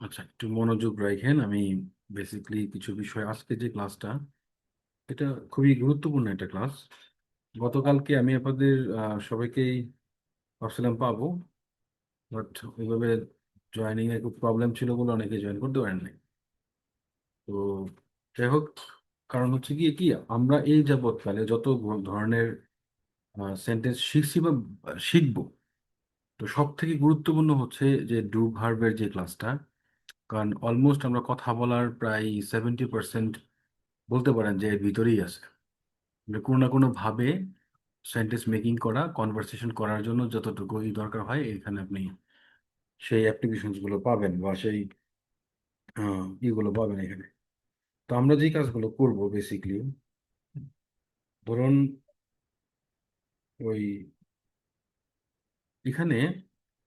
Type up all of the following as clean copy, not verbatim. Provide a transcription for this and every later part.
আচ্ছা, একটু মনোযোগ রাখেন। আমি বেসিকলি কিছু বিষয়, আজকে যে ক্লাসটা, এটা খুবই গুরুত্বপূর্ণ একটা ক্লাস। গতকালকে আমি আপনাদের সবাইকেই ভাবছিলাম পাবো, বাট ওইভাবে জয়েনিং এ খুব প্রবলেম ছিল বলে অনেকে জয়েন করতে পারেন নাই। তো যাই হোক, কারণ হচ্ছে কি আমরা এই যাবৎকালে যত ধরনের সেন্টেন্স শিখছি বা শিখবো, তো সব থেকে গুরুত্বপূর্ণ হচ্ছে যে ডু ভার্বের যে ক্লাসটা। কারণ অলমোস্ট আমরা কথা বলার প্রায় 70% বলতে পারেন যে এর ভিতরেই আছে। মানে কোনো না কোনো ভাবে সেন্টেন্স মেকিং করা, কনভারসেশন করার জন্য যতটুকু দরকার হয়, এখানে আপনি সেই অ্যাপ্লিকেশনস গুলো পাবেন বা সেই ইগুলো পাবেন এখানে। তো আমরা যে কাজগুলো করব বেসিকলি, ধরুন ওই এখানে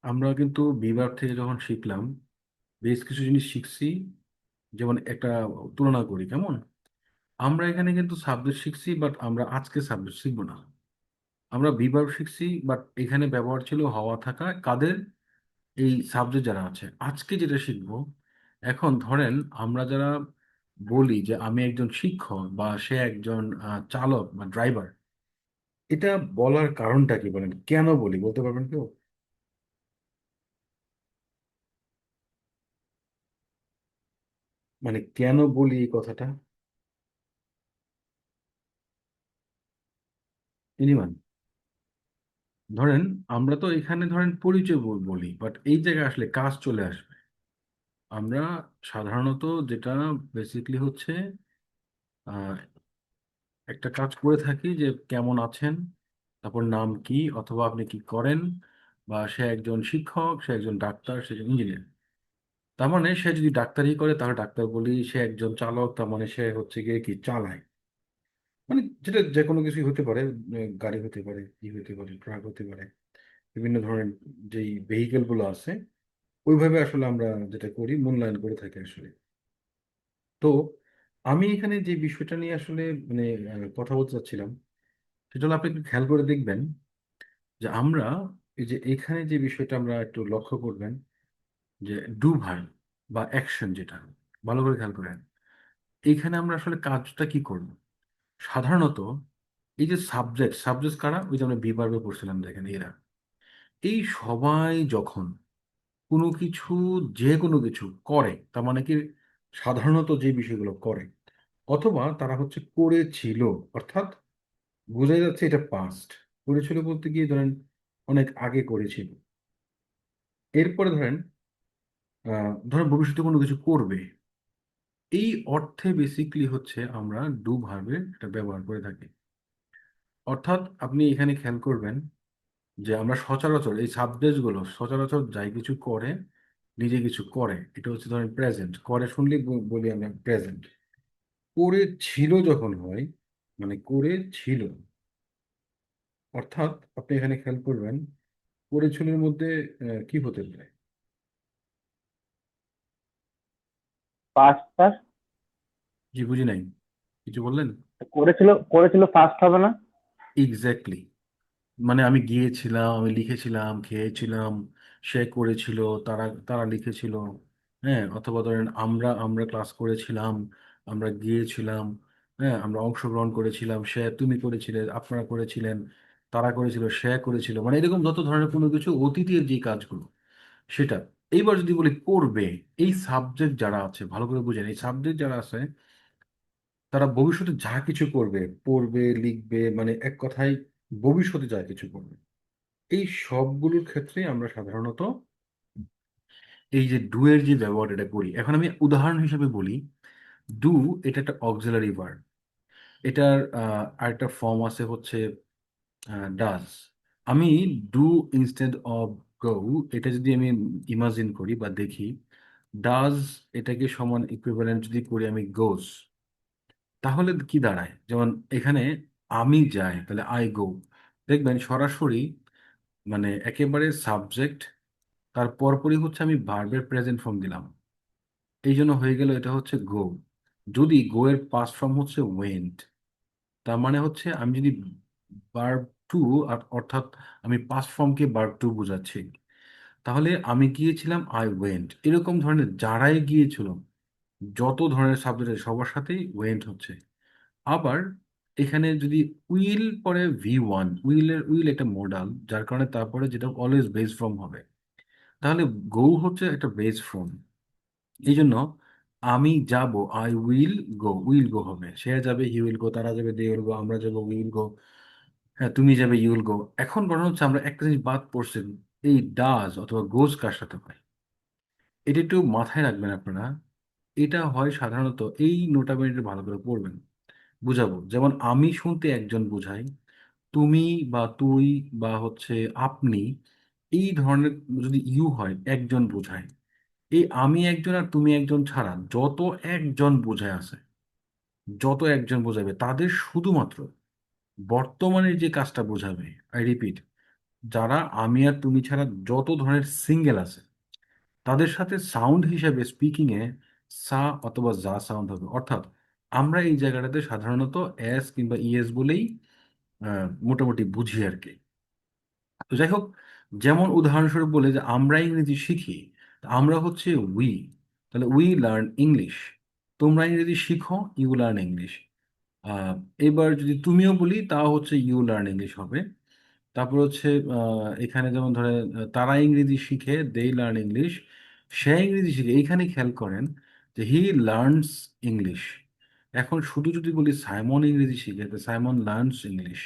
আমরা কিন্তু বিভাগ থেকে যখন শিখলাম, বেশ কিছু জিনিস শিখছি। যেমন একটা তুলনা করি কেমন, আমরা এখানে কিন্তু সাবজেক্ট শিখছি, বাট আমরা আজকে সাবজেক্ট শিখবো না। আমরা বিভাগ শিখছি, বাট এখানে ব্যবহার ছিল হওয়া থাকা কাদের, এই সাবজেক্ট যারা আছে। আজকে যেটা শিখবো, এখন ধরেন আমরা যারা বলি যে আমি একজন শিক্ষক বা সে একজন চালক বা ড্রাইভার, এটা বলার কারণটা কি বলেন, কেন বলি বলতে পারবেন কেউ? মানে কেন বলি এই কথাটা? এনিওয়ান, ধরেন আমরা তো এখানে ধরেন পরিচয় বলি, বাট এই জায়গায় আসলে কাজ চলে আসবে। আমরা সাধারণত যেটা বেসিকলি হচ্ছে আহ, একটা কাজ করে থাকি যে কেমন আছেন, তারপর নাম কি অথবা আপনি কি করেন, বা সে একজন শিক্ষক, সে একজন ডাক্তার, সে একজন ইঞ্জিনিয়ার। তার মানে সে যদি ডাক্তারি করে তাহলে ডাক্তার বলি, সে একজন চালক তার মানে সে হচ্ছে গিয়ে কি চালায়। মানে যেটা যে কোনো কিছুই হতে পারে, গাড়ি হতে পারে, ই হতে পারে, ট্রাক হতে পারে, বিভিন্ন ধরনের যেই ভেহিকেল গুলো আছে, ওইভাবে আসলে আমরা যেটা করি মূল্যায়ন করে থাকি আসলে। তো আমি এখানে যে বিষয়টা নিয়ে আসলে মানে কথা বলতে চাচ্ছিলাম, সেটা হলো আপনি একটু খেয়াল করে দেখবেন যে আমরা এই যে এখানে যে বিষয়টা আমরা একটু লক্ষ্য করবেন, যে ডু ভার্ব বা অ্যাকশন যেটা, ভালো করে খেয়াল করেন। এইখানে আমরা আসলে কাজটা কি করব? সাধারণত এই যে সাবজেক্ট, সাবজেক্ট কারা, ওই যে আমরা বি ভার্বে পড়ছিলাম, দেখেন এরা, এই সবাই যখন কোনো কিছু, যে কোনো কিছু করে, তার মানে কি সাধারণত যে বিষয়গুলো করে, অথবা তারা হচ্ছে করেছিল, অর্থাৎ বোঝা যাচ্ছে এটা পাস্ট। করেছিল বলতে গিয়ে ধরেন অনেক আগে করেছিল। এরপরে ধরেন ধরেন ভবিষ্যতে কোনো কিছু করবে, এই অর্থে বেসিকলি হচ্ছে আমরা ডু ভার্বের এটা ব্যবহার করে থাকি। অর্থাৎ আপনি এখানে খেয়াল করবেন যে আমরা সচরাচর এই সাবজেক্টগুলো সচরাচর যাই কিছু করে, নিজে কিছু করে, এটা হচ্ছে ধরেন প্রেজেন্ট। করে শুনলে বলি আমরা প্রেজেন্ট। করে ছিল যখন হয়, মানে করে ছিল, অর্থাৎ আপনি এখানে খেয়াল করবেন করে ছিলের মধ্যে কি হতে পারে। ফার্স্ট ফার্স্ট জি, বুঝি নাই, কিছু বললেন? করেছিল, করেছিল ফার্স্ট হবে না? এক্স্যাক্টলি। মানে আমি গিয়েছিলাম, আমি লিখেছিলাম, খেয়েছিলাম, সে করেছিল, তারা তারা লিখেছিল। হ্যাঁ, অথবা ধরেন আমরা ক্লাস করেছিলাম, আমরা গিয়েছিলাম, হ্যাঁ আমরা অংশগ্রহণ করেছিলাম, সে তুমি করেছিলে, আপনারা করেছিলেন, তারা করেছিল, সে করেছিল, মানে এরকম যত ধরনের কোনো কিছু অতীতের যে কাজগুলো, সেটা। এইবার যদি বলি করবে, এই সাবজেক্ট যারা আছে ভালো করে বুঝেন, এই সাবজেক্ট যারা আছে তারা ভবিষ্যতে যা কিছু করবে, পড়বে, লিখবে, মানে এক কথায় ভবিষ্যতে যা কিছু করবে, এই সবগুলোর ক্ষেত্রে আমরা সাধারণত এই যে ডু এর যে ব্যবহার এটা করি। এখন আমি উদাহরণ হিসেবে বলি, ডু এটা একটা অক্সিলারি ভার্ব। এটার আরেকটা ফর্ম আছে হচ্ছে ডাজ। আমি ডু ইনস্টেড অফ গো, এটা যদি আমি ইমাজিন করি বা দেখি, ডাজ এটাকে সমান ইকুইভ্যালেন্ট যদি করি আমি গোস, তাহলে কি দাঁড়ায়? যেমন এখানে আমি যাই, তাহলে আই গো। দেখবেন সরাসরি মানে একেবারে সাবজেক্ট, তার পরপরই হচ্ছে আমি ভার্বের প্রেজেন্ট ফর্ম দিলাম, এই জন্য হয়ে গেল এটা হচ্ছে গো। যদি গো এর পাস্ট ফর্ম হচ্ছে ওয়েন্ট, তার মানে হচ্ছে আমি যদি ভার্ব টু, অর্থাৎ আমি পাস্ট ফর্মকে ভার্ব টু বোঝাচ্ছি, তাহলে আমি গিয়েছিলাম, আই ওয়েন্ট, এরকম ধরনের যারাই গিয়েছিল, যত ধরনের সাবজেক্ট সবার সাথেই ওয়েন্ট হচ্ছে। আবার এখানে যদি উইল পরে V1, উইল একটা মোডাল, যার কারণে তারপরে যেটা অলওয়েজ বেস ফ্রম হবে, তাহলে গো হচ্ছে একটা বেস ফ্রম। এই জন্য আমি যাব, আই উইল গো হবে, সে যাবে, হি উইল গো, তারা যাবে, দে উইল গো, আমরা যাবো, উইল গো, হ্যাঁ তুমি যাবে, ইউ উইল গো। এখন ঘটনা হচ্ছে আমরা একটা জিনিস বাদ পড়ছেন, এই ডাজ অথবা গোজ কার সাথে হয়, এটা একটু মাথায় রাখবেন আপনারা। এটা হয় সাধারণত, এই নোটা বেনিটা ভালো করে পড়বেন, বুঝাবো। যেমন আমি শুনতে একজন বোঝাই, তুমি বা তুই বা হচ্ছে আপনি, এই ধরনের যদি ইউ হয় একজন বোঝায়। এই আমি একজন আর তুমি একজন ছাড়া যত একজন বোঝায় আছে, যত একজন বোঝাবে তাদের শুধুমাত্র বর্তমানের যে কাজটা বোঝাবে, আই রিপিট, যারা আমি আর তুমি ছাড়া যত ধরনের সিঙ্গেল আছে, তাদের সাথে সাউন্ড হিসাবে স্পিকিং এ সা অথবা যা সাউন্ড হবে। অর্থাৎ আমরা এই জায়গাটাতে সাধারণত এস কিংবা ইএস বলেই মোটামুটি বুঝি আর কি। তো যাই হোক, যেমন উদাহরণস্বরূপ বলে যে আমরা ইংরেজি শিখি, তা আমরা হচ্ছে উই, তাহলে উই লার্ন ইংলিশ। তোমরা ইংরেজি শিখো, ইউ লার্ন ইংলিশ। আহ, এবার যদি তুমিও বলি, তাও হচ্ছে ইউ লার্ন ইংলিশ হবে। তারপর হচ্ছে এখানে যেমন ধরে, তারা ইংরেজি শিখে, দে লার্ন ইংলিশ, সে ইংরেজি শিখে। এইখানে খেয়াল করেন যে হি লার্নস ইংলিশ। এখন শুধু যদি বলি সাইমন ইংরেজি শিখে, তো সাইমন লার্নস ইংলিশ।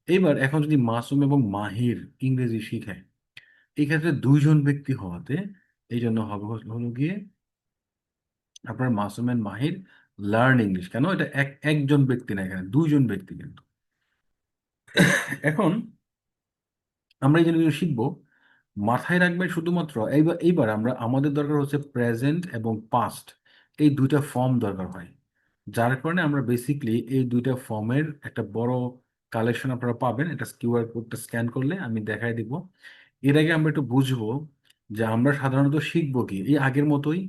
এইবার এখন যদি মাসুম এবং মাহির ইংরেজি শিখে, এই ক্ষেত্রে দুইজন ব্যক্তি হওয়াতে এই জন্য হবে হলো গিয়ে আপনার Masum and Mahir learn English. কেন এটা একজন ব্যক্তি না, এখানে দুইজন ব্যক্তি কিন্তু। এখন আমরা এই জিনিসগুলো শিখবো, মাথায় রাখবেন শুধুমাত্র। এইবার আমরা আমাদের দরকার হচ্ছে প্রেজেন্ট এবং পাস্ট, এই দুইটা ফর্ম দরকার হয়। যার কারণে আমরা বেসিকলি এই দুইটা ফর্মের একটা বড় কালেকশন আপনারা পাবেন। এটা কিউআর কোডটা স্ক্যান করলে আমি দেখাই দিব। এর আগে আমরা একটু বুঝবো যে আমরা সাধারণত শিখবো কি, এই আগের মতোই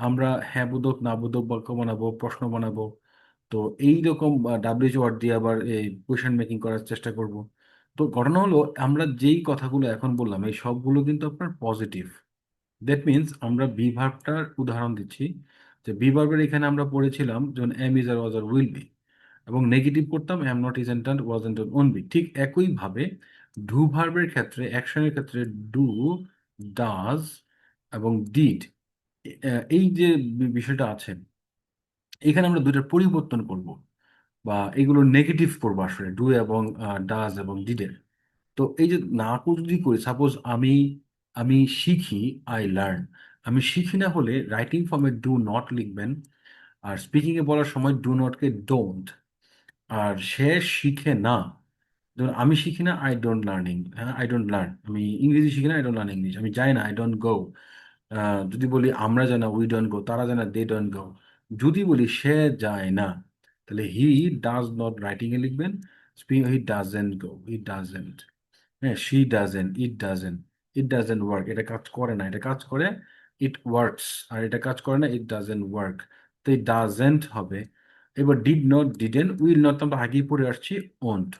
আমরা হ্যাঁ বোধক না বোধক বাক্য বানাবো, প্রশ্ন বানাবো। তো এইরকম ডাব্লিউএইচ ওয়ার্ড দিয়ে আবার এই কোয়েশ্চেন মেকিং করার চেষ্টা করব। তো ঘটনা হলো, আমরা যেই কথাগুলো এখন বললাম এই সবগুলো কিন্তু আপনার পজিটিভ। দ্যাট মিনস আমরা বি ভার্বটার উদাহরণ দিচ্ছি, যে বি ভার্বের এখানে আমরা পড়েছিলাম যেমন am is are was are will be, এবং নেগেটিভ করতাম am not isn't and wasn't and won't be. ঠিক একইভাবে ডু ভার্বের ক্ষেত্রে, অ্যাকশনের ক্ষেত্রে ডু, ডাজ এবং ডিড, এই যে বিষয়টা আছে, এখানে আমরা দুইটার পরিবর্তন করব, বা এগুলো নেগেটিভ করবো আসলে, ডু এবং ডাজ এবং ডিডের। তো এই যে না যদি করি, সাপোজ আমি আমি শিখি, আই লার্ন। আমি শিখি না হলে রাইটিং ফর্মে ডু নট লিখবেন, আর স্পিকিং এ বলার সময় ডু নটকে ডোন্ট। আর সে শিখে না, যেমন আমি শিখি না, আই ডোন্ট লার্নিং, হ্যাঁ আই ডোন্ট লার্ন, আমি ইংরেজি শিখি না, আই ডোন্ট লার্ন ইংলিশ, আমি যাই না, আই ডোন্ট গো। যদি বলি আমরা যাই না, উই ডোন্ট গো, তারা যায় না, দে ডোন্ট গো। যদি বলি সে যায় না, তাহলে হি ডাজ নট, রাইটিং এ লিখবেন speaking, he doesn't go, he doesn't. হ্যাঁ, she doesn't, it doesn't work, এটা কাজ করে না, এটা কাজ করে, ইট ওয়ার্কস। আর এটা কাজ করে না, ইট ডাজেন্ট ওয়ার্ক। তো এই ডাজেন্ট হবে। এবার did not, didn't, will not আমরা আগেই পড়ে আসছি, ওন্ট।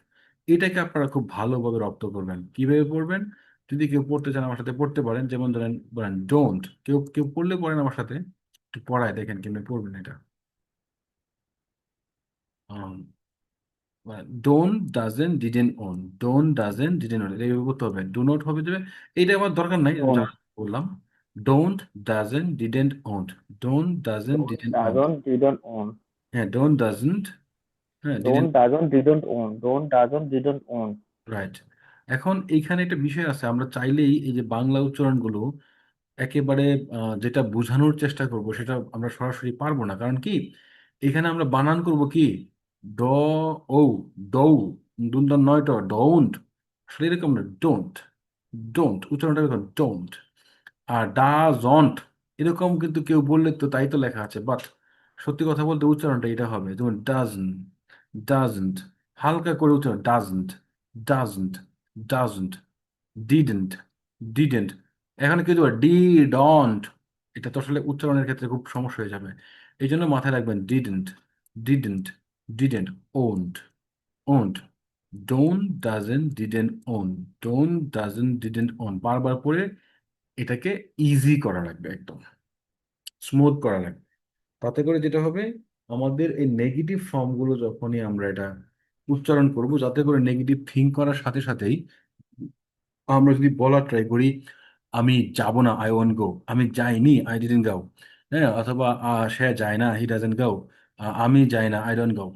এটাকে আপনারা খুব ভালোভাবে রপ্ত করবেন। কিভাবে পড়বেন? যদি কেউ পড়তে চান আমার সাথে পড়তে পারেন, যেমন ধরেন বলেন ডোন্ট, কেউ কেউ পড়লে পড়েন আমার সাথে, একটু পড়ায় দেখেন কেমনি পড়বেন এটা। Don't doesn't didn't own, don't doesn't didn't own, এটা এইভাবে করতে হবে। ডু নট হবে যাবে, এটা আমার দরকার নাই, আমি don't যা বললাম। Don't doesn't didn't own, don't doesn't don't didn't own. doesn't didn't own হ্যাঁ, ডোন্ট ডাজেন্ট, হ্যাঁ didn't, don't doesn't didn't own don't doesn't didn't own right. এখন এইখানে একটা বিষয় আছে, আমরা চাইলেই এই যে বাংলা উচ্চারণগুলো একেবারে যেটা বোঝানোর চেষ্টা করব সেটা আমরা সরাসরি পারবো না। কারণ কি, এখানে আমরা বানান করব কি, ড, ও, ডৌ, দুন্দর নয় ট, ডোন্ট। আসলে এরকম না, ডোন্ট, ডোন্ট উচ্চারণটা এরকম, ডোন্ট। আর ডাজন্ট, এরকম কিন্তু কেউ বললে তো তাই তো লেখা আছে, বাট সত্যি কথা বলতে উচ্চারণটা এটা হবে, যেমন ডাজন, ডাজন্ট, হালকা করে উচ্চারণ, doesn't, doesn't, doesn't, didn't, didn't. এখানে কি দেবো, ডি, ডন্ট, এটা তো আসলে উচ্চারণের ক্ষেত্রে খুব সমস্যা হয়ে যাবে। এই জন্য মাথায় রাখবেন didn't, didn't, didn't, won't, won't, don't doesn't didn't own, don't doesn't didn't own, বারবার পরে এটাকে ইজি করা লাগবে, একদম স্মুথ করা লাগবে। তাতে করে যেটা হবে, আমাদের এই নেগেটিভ ফর্মগুলো যখনই আমরা এটা উচ্চারণ করব, যাতে করে নেগেটিভ থিঙ্ক করার সাথে সাথেই আমরা যদি বলার ট্রাই করি, আমি যাব না, আই ওয়ান্ট গো, আমি যাইনি, আই ডিডন্ট গো, হ্যাঁ, অথবা সে যায় না, হি ডাজেন্ট গো, আমি যাই না, আই ডোন্ট গো,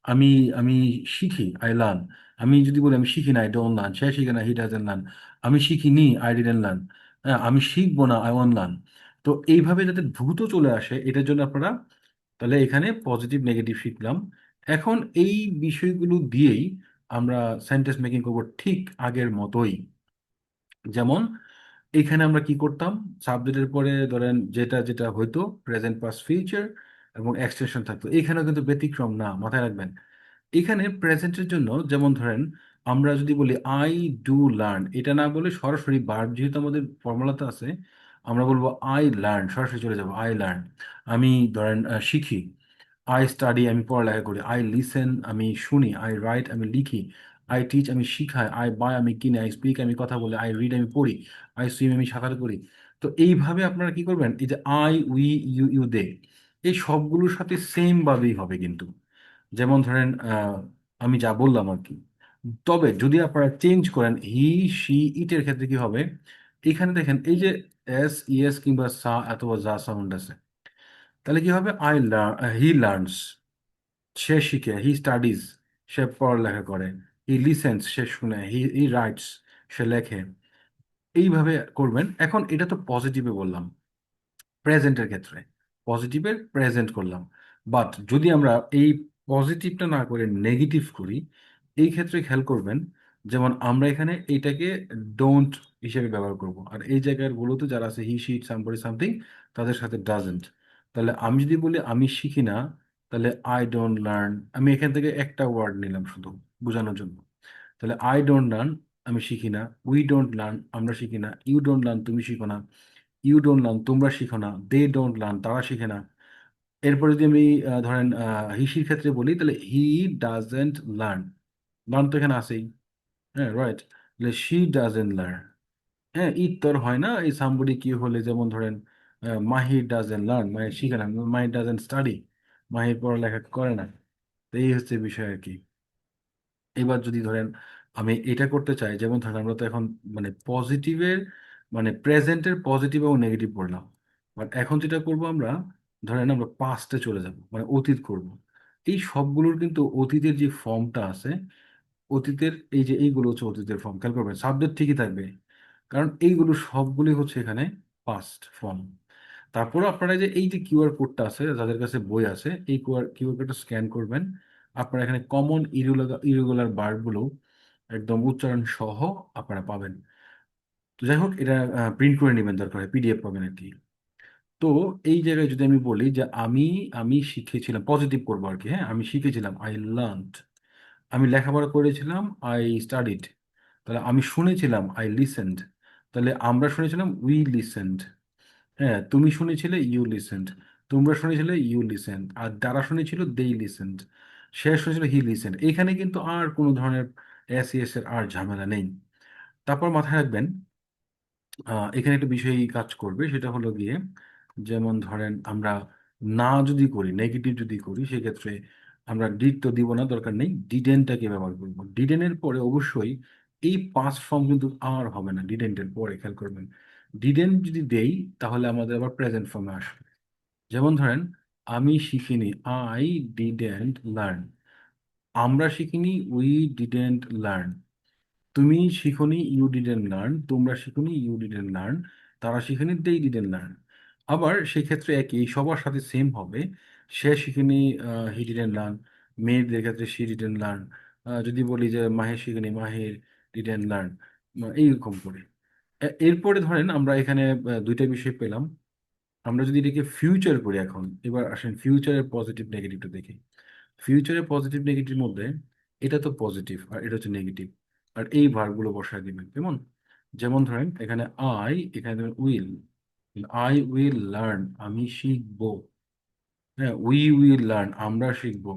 আমি আমি শিখি, আই লার্ন, আমি যদি বলি আমি শিখি না, আই ডোন্ট লার্ন, সে শিখে না, হি ডাজেন্ট লার্ন, আমি শিখিনি, আই ডিডন্ট লার্ন, হ্যাঁ, আমি শিখবো না, আই ওয়ান্ট লার্ন। তো এইভাবে যাতে দ্রুত চলে আসে, এটার জন্য আপনারা তাহলে এখানে পজিটিভ নেগেটিভ শিখলাম। এখন এই বিষয়গুলো দিয়েই আমরা সেন্টেন্স মেকিং করবো ঠিক আগের মতোই। যেমন এখানে আমরা কি করতাম, সাবজেক্টের পরে ধরেন যেটা যেটা হইতো প্রেজেন্ট পাস্ট ফিউচার এবং এক্সটেনশন থাকতো, এখানেও কিন্তু ব্যতিক্রম না, মাথায় রাখবেন। এখানে প্রেজেন্টের জন্য যেমন ধরেন আমরা যদি বলি আই ডু লার্ন, এটা না বলে সরাসরি ভার্ব যেহেতু আমাদের ফর্মুলাতে আছে, আমরা বলবো আই লার্ন, সরাসরি চলে যাবো আই লার্ন। আমি ধরেন শিখি, আই স্টাডি, আমি পড়ালেখা করি, আই লিসেন, আমি শুনি, আই রাইট, আমি লিখি, আই টিচ, আমি শিখাই, আই বাই, আমি কিনি, আই স্পিক, আমি কথা বলি, আই রিড, আমি পড়ি, আই সুইম, আমি সাঁতার করি। তো এইভাবে আপনারা কি করবেন, এই যে আই, উই, ইউ, ইউ, দে, এই সবগুলোর সাথে সেম ভাবেই হবে কিন্তু। যেমন ধরেন আমি যা বললাম আর কি। তবে যদি আপনারা চেঞ্জ করেন হি, শি, ইটের ক্ষেত্রে কি হবে, এখানে দেখেন এই যে এস, ইএস কিংবা সা অথবা যা সাউন্ড আছে, তাহলে কি হবে, আই লার্ন, হি লার্নস, সে শিখে, হি স্টাডিজ, সে পড়ালেখা করে, হি লিসেন্স, সে শুনে, হি রাইটস, সে লেখে। এইভাবে করবেন। এখন এটা তো পজিটিভে বললাম, প্রেজেন্টের ক্ষেত্রে পজিটিভের প্রেজেন্ট করলাম। বাট যদি আমরা এই পজিটিভটা না করে নেগেটিভ করি, এই ক্ষেত্রে খেয়াল করবেন, যেমন আমরা এখানে এইটাকে ডোন্ট হিসেবে ব্যবহার করব, আর এই জায়গাগুলোতে যারা আছে হি, শি, সামবডি, সামথিং, তাদের সাথে ডাজেন্ট। তাহলে আমি যদি বলি আমি শিখি না, তাহলে আই ডোন্ট লার্ন, আমি এখান থেকে একটা ওয়ার্ড নিলাম শুধু বোঝানোর জন্য। তাহলে আই ডোন্ট লার্ন, আমি শিখি না, উই ডোন্ট লার্ন, আমরা শিখি না, ইউ ডোন্ট লার্ন, তুমি শিখো না, ইউ ডোন্ট লার্ন, তোমরা শিখো না, দে ডোন্ট লার্ন, তারা শিখে না। এরপর যদি আমি ধরেন হিসির ক্ষেত্রে বলি, তাহলে হি ডাজেন্ট লার্ন, লার্ন তো এখানে আছেই, হ্যাঁ রাইট, তাহলে শি ডাজেন্ট লার্ন। হ্যাঁ, ইট তোর হয় না, এই সামবডি কি হলে, যেমন ধরেন মাহি ডাজেন্ট লার্ন, মাহি শিখে না, মাহি ডাজেন্ট স্টাডি, মাহি পড়ালেখা করে না। তো এই হচ্ছে বিষয় আর কি। এবার যদি ধরেন আমি এটা করতে চাই, যেমন ধরেন আমরা তো এখন মানে পজিটিভের মানে প্রেজেন্টের পজিটিভ এবং নেগেটিভ পড়লাম, বাট এখন যেটা করব আমরা, ধরেন আমরা পাস্টে চলে যাব, মানে অতীত করব। এই সবগুলোর কিন্তু অতীতের যে ফর্মটা আছে, অতীতের এই যে এইগুলো হচ্ছে অতীতের ফর্ম, খেয়াল করবেন সাবজেক্ট ঠিকই থাকবে, কারণ এইগুলো সবগুলোই হচ্ছে এখানে পাস্ট ফর্ম। তারপরে আপনারা যে এই যে কিউআর কোডটা আছে, যাদের কাছে বই আছে, এই কিউআর কোডটা স্ক্যান করবেন, আপনারা এখানে কমন ইরেগুলার বার্বগুলো একদম উচ্চারণ সহ আপনারা পাবেন। তো যাই হোক, এটা প্রিন্ট করে নেবেন, দরকার হয় পিডিএফ পাবেন আর কি। তো এই জায়গায় যদি আমি বলি যে আমি শিখেছিলাম, পজিটিভ করবো আর কি, হ্যাঁ, আমি শিখেছিলাম, আই লার্নড, আমি লেখাপড়া করেছিলাম, আই স্টাডিড, তাহলে আমি শুনেছিলাম, আই লিসেন্ড, তাহলে আমরা শুনেছিলাম, উই লিসেন্ড, হ্যাঁ, তুমি শুনেছিলে, ইউ লিসেন্ড, তোমরা শুনেছিলে, ইউ লিসেন্ড, আর যারা শুনেছিল, দেই লিসেন্ড, সে শুনেছিল, হি লিসেন্ড। এখানে কিন্তু আর কোনো ধরনের এস এস এর আর ঝামেলা নেই। তারপর মাথায় রাখবেন, এখানে একটা বিষয় কাজ করবে, সেটা হলো গিয়ে, যেমন ধরেন আমরা না যদি করি, নেগেটিভ যদি করি, সেক্ষেত্রে আমরা ডিড তো দিব না, দরকার নেই, ডিডেনটাকে ব্যবহার করবো। ডিডেনের পরে অবশ্যই এই পাঁচ ফর্ম কিন্তু আর হবে না, ডিডেন্টের পরে খেয়াল করবেন। ডিডেন্ট যদি দেই, তাহলে আমাদের আবার প্রেজেন্ট ফর্মে আসবে। যেমন ধরেন আমি শিখিনি, আই ডিডেন্ট লার্ন, আমরা শিখিনি, উই ডিডেন্ট লার্ন, তুমি শিখনি, ইউ ডিডেন্ট লার্ন, তোমরা শিখনি, ইউ ডিডেন্ট লার্ন, তারা শিখেনি, দে ডিডেন্ট লার্ন। আবার সেক্ষেত্রে একই সবার সাথে সেম হবে, সে শিখেনি, হি ডিডেন্ট লার্ন, মেয়েদের ক্ষেত্রে শি ডিডেন্ট লার্ন, যদি বলি যে মাহের শিখেনি, মাহের ডিডেন্ট লার্ন, এইরকম করে। এরপরে ধরেন আমরা এখানে দুইটা বিষয় পেলাম। আমরা যদি এটাকে ফিউচার করি, এখন এবার আসেন ফিউচারের পজিটিভ নেগেটিভটা দেখি। ফিউচারের পজিটিভ নেগেটিভ মধ্যে এটা তো পজিটিভ আর এটা হচ্ছে নেগেটিভ, আর এই ভার্বগুলো বসায় দিবেন কেমন। যেমন ধরেন এখানে আই, এখানে দেবেন উইল, আই উইল লার্ন, আমি শিখবো, হ্যাঁ, উই উইল লার্ন, আমরা শিখবো,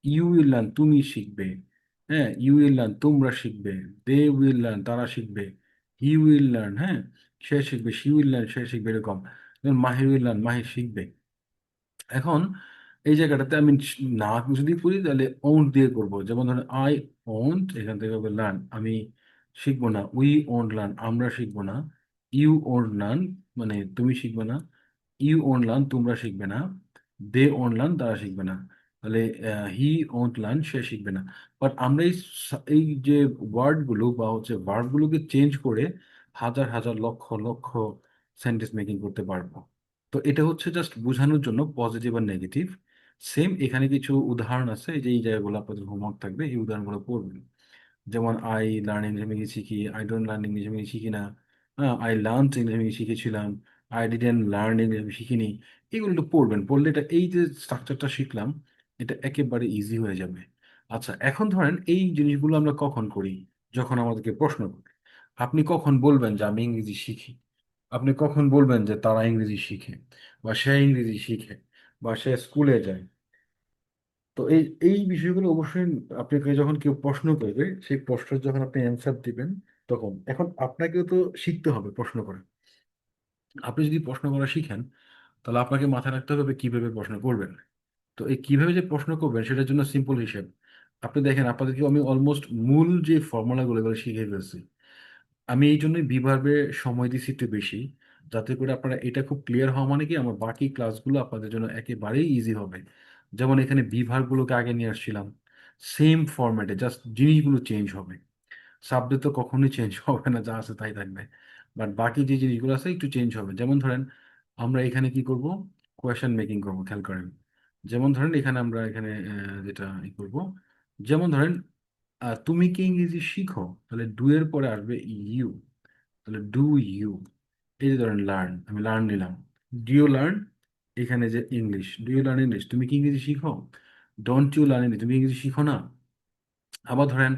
ইউ উইল লার্ন, তুমি শিখবে, হ্যাঁ, ইউ উইল লার্ন, তোমরা শিখবে, দে উইল লার্ন, তারা শিখবে, হি উইল লার্ন, হ্যাঁ, সে শিখবে, শি উইল লার্ন, সে শিখবে, এরকম। যেমন মাহির উইল লার্ন, মাহির শিখবে। এখন এই জায়গাটাতে আমি না যদি করি তাহলে ওন্ট দিয়ে করব। যেমন ধরেন আই ওন্ট, এখান থেকে হবে লার্ন, আমি শিখবো না। উই ওন্ট লার্ন, আমরা শিখবো না। ইউ ওন্ট লার্ন, মানে তুমি শিখবে না। ইউ ওন্ট লার্ন, তোমরা শিখবে না। দে ওন্ট লার্ন, তারা শিখবে না। তাহলে হি ওন্ট লার্ন, সে শিখবে না। বাট আমরা এই যে ওয়ার্ডগুলো বা হচ্ছে ভার্বগুলোকে চেঞ্জ করে হাজার হাজার লক্ষ লক্ষ সেন্টেন্স মেকিং করতে পারবো। তো এটা হচ্ছে জাস্ট বোঝানোর জন্য পজিটিভ আর নেগেটিভ। সেম এখানে কিছু উদাহরণ আছে, এই যে এই জায়গাগুলো আপনাদের হোমওয়ার্ক থাকবে, এই উদাহরণগুলো পড়বেন। যেমন আই লার্ন ইংলিশ, আমি কি শিখি। আই ডোন্ট লার্ন ইংলিশ, আমি কি শিখি না। হ্যাঁ, আই লার্ন ইংলিশ, আমি কি শিখেছিলাম। আই ডিডেন্ট লার্ন ইংলিশ, আমি শিখিনি। এগুলো একটু পড়বেন, পড়লে এটা এই যে স্ট্রাকচারটা শিখলাম, এটা একেবারে ইজি হয়ে যাবে। আচ্ছা, এখন ধরেন এই জিনিসগুলো আমরা কখন করি? যখন আমাদেরকে প্রশ্ন করে। আপনি কখন বলবেন যে আমি ইংরেজি শিখি? আপনি কখন বলবেন যে তারা ইংরেজি শিখে, বা সে ইংরেজি শিখে, বা সে স্কুলে যায়? তো এই এই বিষয়গুলো অবশ্যই আপনাকে যখন কেউ প্রশ্ন করবে, সেই প্রশ্নের যখন আপনি অ্যান্সার দিবেন, তখন এখন আপনাকেও তো শিখতে হবে প্রশ্ন করে। আপনি যদি প্রশ্ন করা শিখেন, তাহলে আপনাকে মাথায় রাখতে হবে কিভাবে প্রশ্ন করবেন। তো এই কিভাবে যে প্রশ্ন করবেন সেটার জন্য সিম্পল হিসেব। আপনি দেখেন, আপনাদেরকে আমি অলমোস্ট মূল যে ফর্মুলাগুলো এগুলো শিখিয়ে ফেলছি। আমি এই জন্যই বিভার্বে সময় দিচ্ছি একটু বেশি, যাতে করে আপনারা এটা খুব ক্লিয়ার হওয়া, মানে কি আমার বাকি ক্লাসগুলো আপনাদের জন্য একেবারেই ইজি হবে। যেমন এখানে বিভাগগুলোকে আগে নিয়ে আসছিলাম, সেম ফরম্যাটে, জাস্ট জিনিসগুলো চেঞ্জ হবে। সাবজেক্ট তো কখনোই চেঞ্জ হবে না, যা আছে তাই থাকবে। বাট বাকি যে জিনিসগুলো আছে একটু চেঞ্জ হবে। যেমন ধরেন আমরা এখানে কি করব, কোয়েশ্চেন মেকিং করবো, খেয়াল করেন। যেমন ধরেন এখানে আমরা এখানে যেটা ই করব, যেমন ধরেন তুমি কি ইংরেজি শিখো, তাহলে ডু এর পরে আসবে ইউ। তাহলে ডু ইউ, এই যে ধরেন লার্ন, আমি লার্ন নিলাম। ডু ইউ লার্ন, এখানে যে English, do you learn English, তুমি কি ইংরেজি শিখো। ডোন্ট ইউ লার্ন ইংলিশ, তুমি ইংরেজি শিখো না। আবার ধরেন,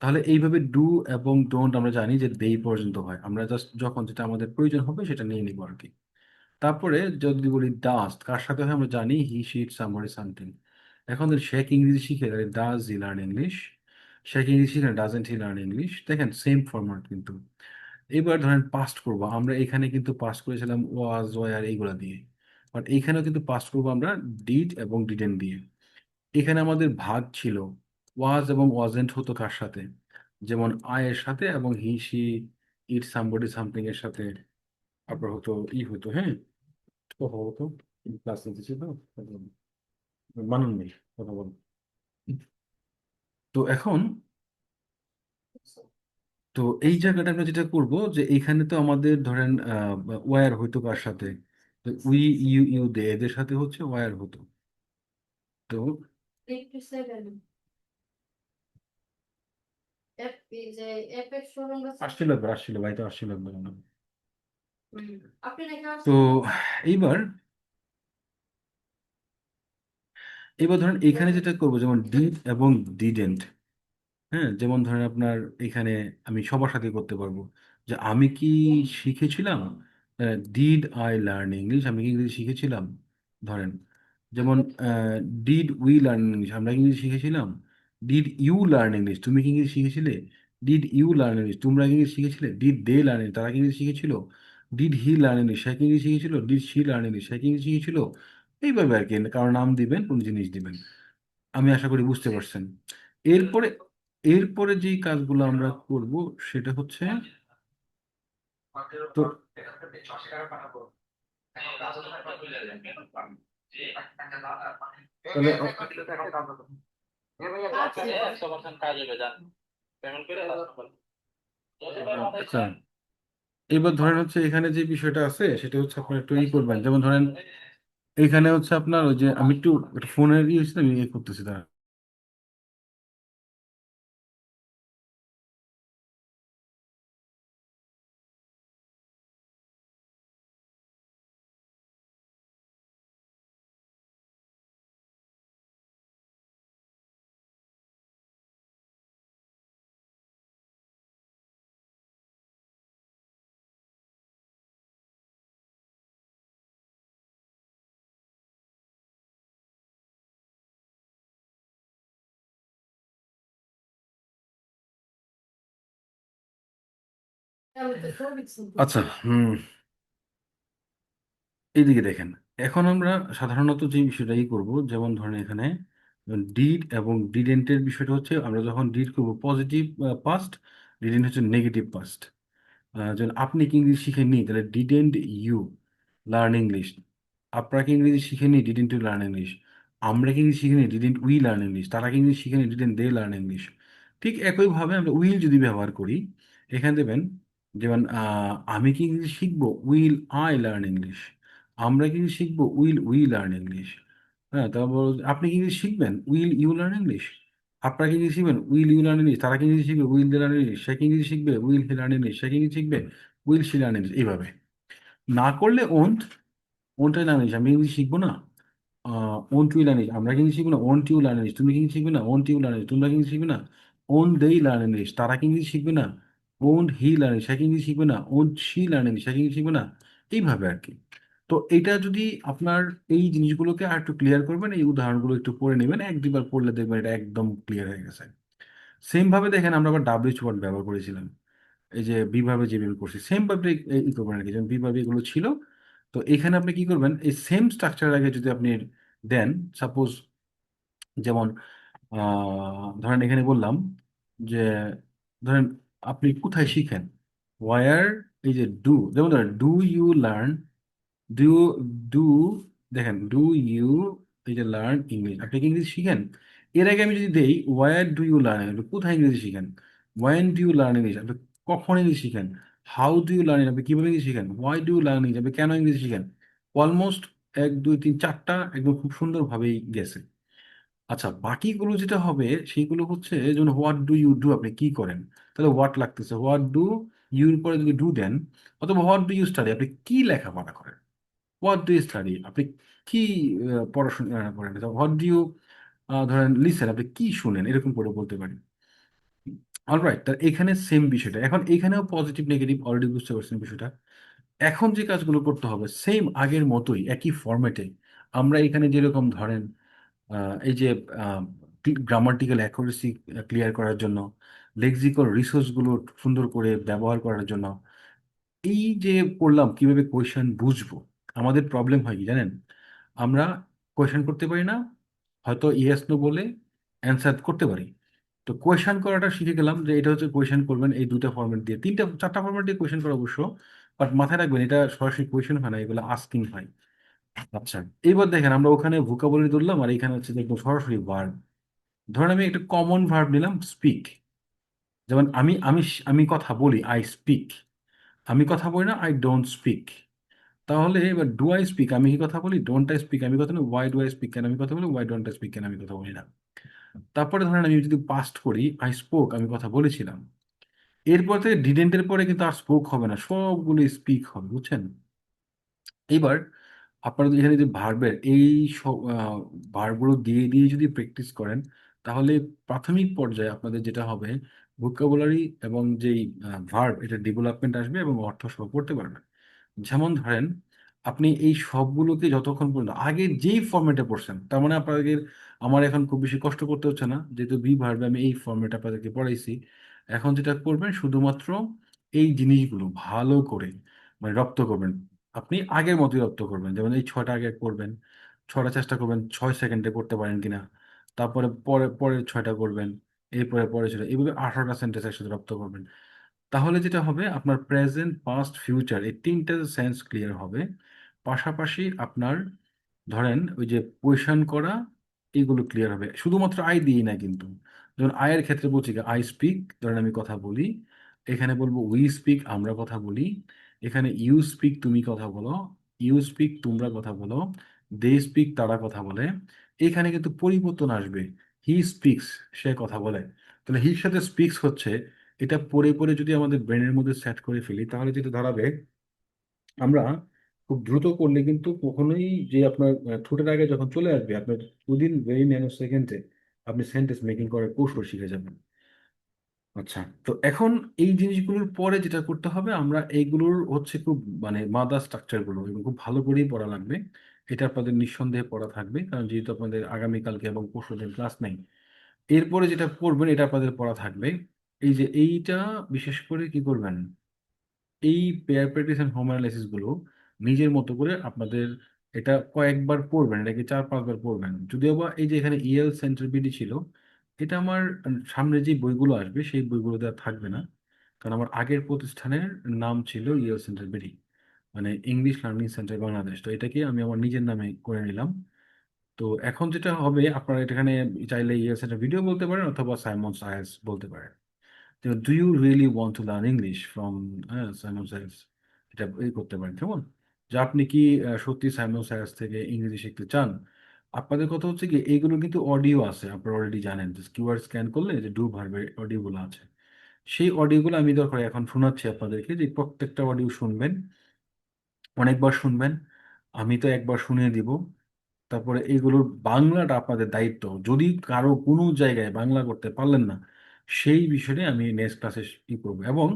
তাহলে এইভাবে ডু এবং ডোন্ট আমরা জানি যে দেই পর্যন্ত হয়, আমরা জাস্ট যখন যেটা আমাদের প্রয়োজন হবে সেটা নিয়ে নিবো আর কি। তারপরে যদি বলি ডাস, কার সাথে হয় আমরা জানি, he she it somebody something. এখন যদি সে কি ইংরেজি শিখে, তাহলে ডাজ হি লার্ন ইংলিশ। সে কি ইংরেজি শিখে, ডাজেন্ট হি লার্ন ইংলিশ। দেখেন সেম ফরম্যাট কিন্তু। এবার ধরেন পাস্ট করবো, আমরা এখানে কিন্তু পাস্ট করেছিলাম ওয়াজ, ওয়ার এইগুলা দিয়ে। বাট এইখানেও কিন্তু পাস্ট করবো আমরা ডিড এবং ডিডেন্ট দিয়ে। এখানে আমাদের ভাগ ছিল, ওয়াজ এবং ওয়াজেন্ট হতো কার সাথে, যেমন আই এর সাথে, এবং he she it somebody something এর সাথে। তারপর হতো ই হতো, হ্যাঁ, কথা হতো। ক্লাস নিতেছি তো, মানন নেই, কথা বল। তো এখন, তো এই জায়গাটা আমরা যেটা করব, যে এইখানে তো আমাদের ধরেন ওয়্যার হইতো কার সাথে, তো উই, ইউ, ইউ দে, এদের সাথে হচ্ছে ওয়্যার হতো। তো আসছিল একবার, আসছিল ভাই, তো আসছিল একবার না। তো এইবার, ধরেন এখানে যেটা করবো, যেমন ডিড এবং ডিডেন্ট। হ্যাঁ, যেমন ধরেন আপনার এখানে আমি সবার সাথে করতে পারবো, যে আমি কি শিখেছিলাম। ডিড আই লার্ন ইংলিশ, আমি কি ইংরেজি শিখেছিলাম। ধরেন যেমন ডিড উই লার্ন ইংলিশ, আমরা কি ইংরেজি শিখেছিলাম। ডিড ইউ লার্ন ইংলিশ, তুমি কি ইংরেজি শিখেছিলে। ডিড ইউ লার্ন ইংলিশ, তোমরা কি ইংরেজি শিখেছিলে। ডিড দে লার্ন ইংলিশ, তারা কি ইংরেজি শিখেছিল। ডিড হি লার্ন ইংলিশ, সে কি ইংরেজি শিখেছিল। ডিড শি লার্ন ইংলিশ, সে কি ইংরেজি শিখেছিল। এইভাবে আর কি, কারো নাম দিবেন, কোন জিনিস দিবেন। আমি আশা করি বুঝতে পারছেন। এরপরে, যে কাজগুলো আমরা করব সেটা হচ্ছে, তো তাহলে আচ্ছা, এবার ধরেন হচ্ছে এখানে যে বিষয়টা আছে সেটা হচ্ছে আপনার একটু ই করবেন। যেমন ধরেন এখানে হচ্ছে আপনার ওই যে আমি একটু ফোনের ইয়ে হচ্ছে, আমি ইয়ে করতেছি দাঁড়ান। আচ্ছা, এইদিকে দেখেন। এখন আমরা সাধারণত যে বিষয়টাই করব, যেমন ধরেন এখানে ডিড এবং ডিডেন্টের বিষয়টা হচ্ছে আমরা যখন ডিড করব পজিটিভ পাস্ট, ডিডেন্ট হচ্ছে নেগেটিভ পাস্ট। যেমন আপনি কি ইংরেজি শিখেননি, তাহলে ডিডেন্ট ইউ লার্ন ইংলিশ। আপনারা কি ইংরেজি শিখেনি, ডিডেন্ট ইউ লার্ন ইংলিশ। আমরা কি ইংরেজি শিখিনি, ডিডেন্ট উই লার্ন ইংলিশ। তারা কি ইংরেজি শিখেনি, ডিডেন্ট দে লার্ন ইংলিশ। ঠিক একইভাবে আমরা উইল যদি ব্যবহার করি, এখানে দেবেন যেমন আমি কি ইংরেজি শিখবো, উইল আই লার্ন ইংলিশ। আমরা কি ইংরেজি শিখবো, উইল উই লার্ন ইংলিশ। হ্যাঁ, তারপর আপনি কি ইংরেজি শিখবেন, উইল ইউ লার্ন ইংলিশ। আপনারা কি ইংরেজি শিখবেন, উইল ইউ লার্ন ইংলিশ। তারা কি ইংরেজি শিখবে, উইল দে লার্ন ইংলিশ। সে কি ইংরেজি শিখবে, উইল হি লার্ন ইংলিশ। সে কি ইংরেজি শিখবে, উইল শি লার্ন ইংলিশ। এইভাবে না করলে ওন্ট, ওন্টাই লার্ন ইংলিশ। আমি ইংরেজি শিখবো না, ওন্ট ইউ লার্ন ইংলিশ। আমরা কি ইংরেজি শিখবো না, ওন্ট ইউ লার্ন ইংলিশ। তুমি কি ইংরেজি শিখবে না, ওন্ট ইউ লার্ন ইংলিশ। তোমরা কি ইংরেজি শিখবে না, ওন্ট দেই লার্ন ইংলিশ। তারা কি ইংরেজি শিখবে না, ওন্ট হি লার্ন ইংলিশ। সে কি ইংরেজি শিখবে না, ওন্ট শি লার্ন ইংলিশ। সে কি ইংরেজি শিখবে না। এইভাবে আর কি। তো এটা যদি আপনার এই জিনিসগুলোকে আর একটু ক্লিয়ার করবেন, এই উদাহরণগুলো একটু পড়ে নেবেন, এক দুবার পড়লে দেখবেন এটা একদম ক্লিয়ার হয়ে গেছে। সেম ভাবে দেখেন আমরা আবার ডাব্লিউএইচ ওয়ার্ড ব্যবহার করেছিলাম, এই যে বিভাবে যেভাবে করছি সেম ভাবে ই করবেন আর কি, যেমন বিভাবে এগুলো ছিল। তো এখানে আপনি কি করবেন, এই সেম স্ট্রাকচার আগে যদি আপনি দেন, সাপোজ যেমন ধরেন এখানে বললাম যে ধরেন আপনি কোথায় শিখেন, ওয়ার, এই যে ডু, যেমন ধরেন do you learn, do do দেখেন ডু ইউ, এই যে লার্ন ইংলিশ। আপনি কি ইংরেজি শিখেন। এর আগে আমি যদি দেই ওয়ার ডু ইউ লার্ন, আপনি কোথায় ইংরেজি শিখেন। When do you learn English, আপনি কখন ইংরেজি শিখেন। হাউ ডু ইউ লার্ন, আপনি কিভাবে ইংরেজি শিখেন। Why do you learn English, আপনি কেন ইংরেজি শিখেন। অলমোস্ট এক দুই তিন চারটা একদম খুব সুন্দরভাবেই গেছে। আচ্ছা, বাকিগুলো যেটা হবে সেইগুলো হচ্ছে, যেমন হোয়াট ডু ইউ ডু, আপনি কি করেন। তাহলে হোয়াট লাগতেছে, হোয়াট ডু ইউর পরে যদি ডু দেন, অথবা হোয়াট ডু ইউ স্টাডি, আপনি কি লেখাপড়া করেন। হোয়াট ডু ইউ স্টাডি, আপনি কি পড়াশোনা করেন। হোয়াট ডু ইউ ধরেন লিসেন, আপনি কি শুনেন, এরকম করে বলতে পারি। অলরাইট, তার এখানে সেম বিষয়টা, এখন এখানেও পজিটিভ নেগেটিভ অলরেডি বুঝতে পারছেন বিষয়টা। এখন যে কাজগুলো করতে হবে সেম আগের মতোই একই ফরম্যাটে। আমরা এখানে যেরকম ধরেন এই যে গ্রামাটিক্যাল অ্যাকুরেসি ক্লিয়ার করার জন্য, লেক্সিক্যাল রিসোর্সগুলো সুন্দর করে ব্যবহার করার জন্য, এই যে করলাম কিভাবে কোয়েশ্চেন বুঝবো। আমাদের প্রবলেম হয় কি জানেন, আমরা কোয়েশ্চেন করতে পারি না, হয়তো ইয়েস নো বলে অ্যান্সার করতে পারি। তো কোয়েশ্চেন করাটা শিখে গেলাম যে এটা হচ্ছে কোয়েশ্চেন করবেন এই দুটো ফরম্যাট দিয়ে, তিনটা চারটা ফরম্যাট দিয়ে কোয়েশ্চেন করা অবশ্য, বাট মাথায় রাখবেন এটা সরাসরি কোয়েশ্চেন হয় না, এগুলো আস্কিং হয়। আচ্ছা, এবার দেখেন আমরা ওখানে ভোকাবুলারি ধরলাম, আর এখানে হচ্ছে যে একদম সরাসরি ভার্ব। ধরেন আমি একটা কমন ভার্ব নিলাম, স্পিক। যেমন আমি কথা বলি, আই স্পিক। আমি কথা বলি না, আই ডোন্ট স্পিক। তাহলে এবার ডু আই স্পিক, আমি কি কথা বলি, ডোন্ট আই স্পিক আমি কথা বলি, ওয়াই ডু আই স্পিক, কেন আমি কথা বলি, ওয়াই ডোন্ট আই স্পিক, কেন আমি কথা বলি না। তারপরে ধরেন আমি যদি পাস্ট করি, আই স্পোক, আমি কথা বলেছিলাম। এরপর থেকে ডিডেন্টের পরে কিন্তু আর স্পোক হবে না, সবগুলো স্পিক হবে, বুঝছেন। এইবার আপনারা যদি এখানে যে ভার্বের এই সব ভার্বগুলো দিয়ে দিয়ে যদি প্র্যাকটিস করেন, তাহলে প্রাথমিক পর্যায়ে আপনাদের যেটা হবে, ভোকাবুলারি এবং যেই ভার্ব, এটা ডেভেলপমেন্ট আসবে এবং অর্থ সহ পড়তে পারবেন। যেমন ধরেন আপনি এই সবগুলোকে যতক্ষণ পর্যন্ত আগে যেই ফর্মেটে পড়ছেন, তার মানে আপনাদের আমার এখন খুব বেশি কষ্ট করতে হচ্ছে না, যেহেতু বি ভার্বে আমি এই ফর্মেট আপনাদেরকে পড়াইছি। এখন যেটা করবেন শুধুমাত্র এই জিনিসগুলো ভালো করে মানে রপ্ত করবেন। আপনি আগের মতোই রপ্ত করবেন, যেমন এই ছটা আগে করবেন, ছটা চেষ্টা করবেন 6 সেকেন্ডে করতে পারেন কিনা। তারপরে পরের ছয়টা করবেন, এরপরে পরে ছয়টা, এইভাবে 18টা সেন্টেন্স একসাথে রপ্ত করবেন। তাহলে যেটা হবে আপনার প্রেজেন্ট পাস্ট ফিউচার এই তিনটে সেন্স ক্লিয়ার হবে। পাশাপাশি আপনার ধরেন ওই যে কোয়েশন করা, এইগুলো ক্লিয়ার হবে শুধুমাত্র আই দিই না কিন্তু। যেমন আয়ের ক্ষেত্রে বলছি আই স্পিক, ধরেন আমি কথা বলি। এখানে বলবো উই স্পিক, আমরা কথা বলি। এখানে ইউ স্পিক, তুমি কথা বলো। ইউ স্পিক, তোমরা কথা বলো। দে স্পিক, তারা কথা বলে। এখানে কিন্তু পরিবর্তন আসবে, হি স্পিক্স, সে কথা বলে। তাহলে হির সাথে স্পিক্স হচ্ছে, এটা পড়ে পড়ে যদি আমাদের ব্রেনের মধ্যে সেট করে ফেলি, তাহলে যেটা দাঁড়াবে, আমরা খুব দ্রুত করলে কিন্তু কখনোই যে আপনার ঠোঁটের আগে যখন চলে আসবে, আপনার উইদিন ভেরি ন্যানো সেকেন্ডে আপনি সেন্টেন্স মেকিং করার কৌশল শিখে যাবেন। আচ্ছা, তো এখন এই জিনিসগুলোর পরে যেটা করতে হবে, আমরা এইগুলোর হচ্ছে খুব মানে মাদার স্ট্রাকচারগুলো এবং খুব ভালো করেই পড়া লাগবে। এটা আপনাদের নিঃসন্দেহে পড়া থাকবে, কারণ যেহেতু আপনাদের আগামীকালকে এবং পরশুদিন ক্লাস নেই। এরপরে যেটা পড়বেন এটা আপনাদের পড়া থাকবে। এই যে এইটা বিশেষ করে কি করবেন, এই pair practice and home analysis গুলো নিজের মতো করে আপনাদের এটা কয়েকবার পড়বেন, এটাকে 4-5 বার পড়বেন। যদিও বা এই যে এখানে ইএল সেন্টার বিডি ছিল, এটা আমার সামনে যে বইগুলো আসবে সেই বইগুলোতে আর থাকবে না, কারণ আমার আগের প্রতিষ্ঠানের নাম ছিল ইএল সেন্টার বিডি, মানে ইংলিশ লার্নিং সেন্টার বাংলাদেশ। তো এটাকে আমি আমার নিজের নামে করে নিলাম। তো এখন যেটা হবে, আপনারা এখানে চাইলে ইএল সেন্টার ভিডিও বলতে পারেন অথবা সাইমন সায়েন্স বলতে পারেন। তো do you really want to learn English from Simon Science, এটা এই করতে পারেন কেমন, যে আপনি কি সত্যি সাইমন সায়েন্স থেকে ইংরেজি শিখতে চান। আপনাদের কথা হচ্ছে কি, এইগুলো কিন্তু অডিও আছে, আপনারা অলরেডি জানেন যে কিউআর স্ক্যান করলে যে ডু ভার্বের অডিওগুলো আছে, সেই অডিওগুলো আমি দরকার এখন শোনাচ্ছি আপনাদেরকে, যে প্রত্যেকটা অডিও শুনবেন, অনেকবার শুনবেন। আমি তো একবার শুনিয়ে দিব। তারপরে এইগুলোর বাংলাটা আপনাদের দায়িত্ব, যদি কারো কোনো জায়গায় বাংলা করতে পারলেন না, সেই বিষয়ে আমি নেক্সট ক্লাসে ই করবো। এবং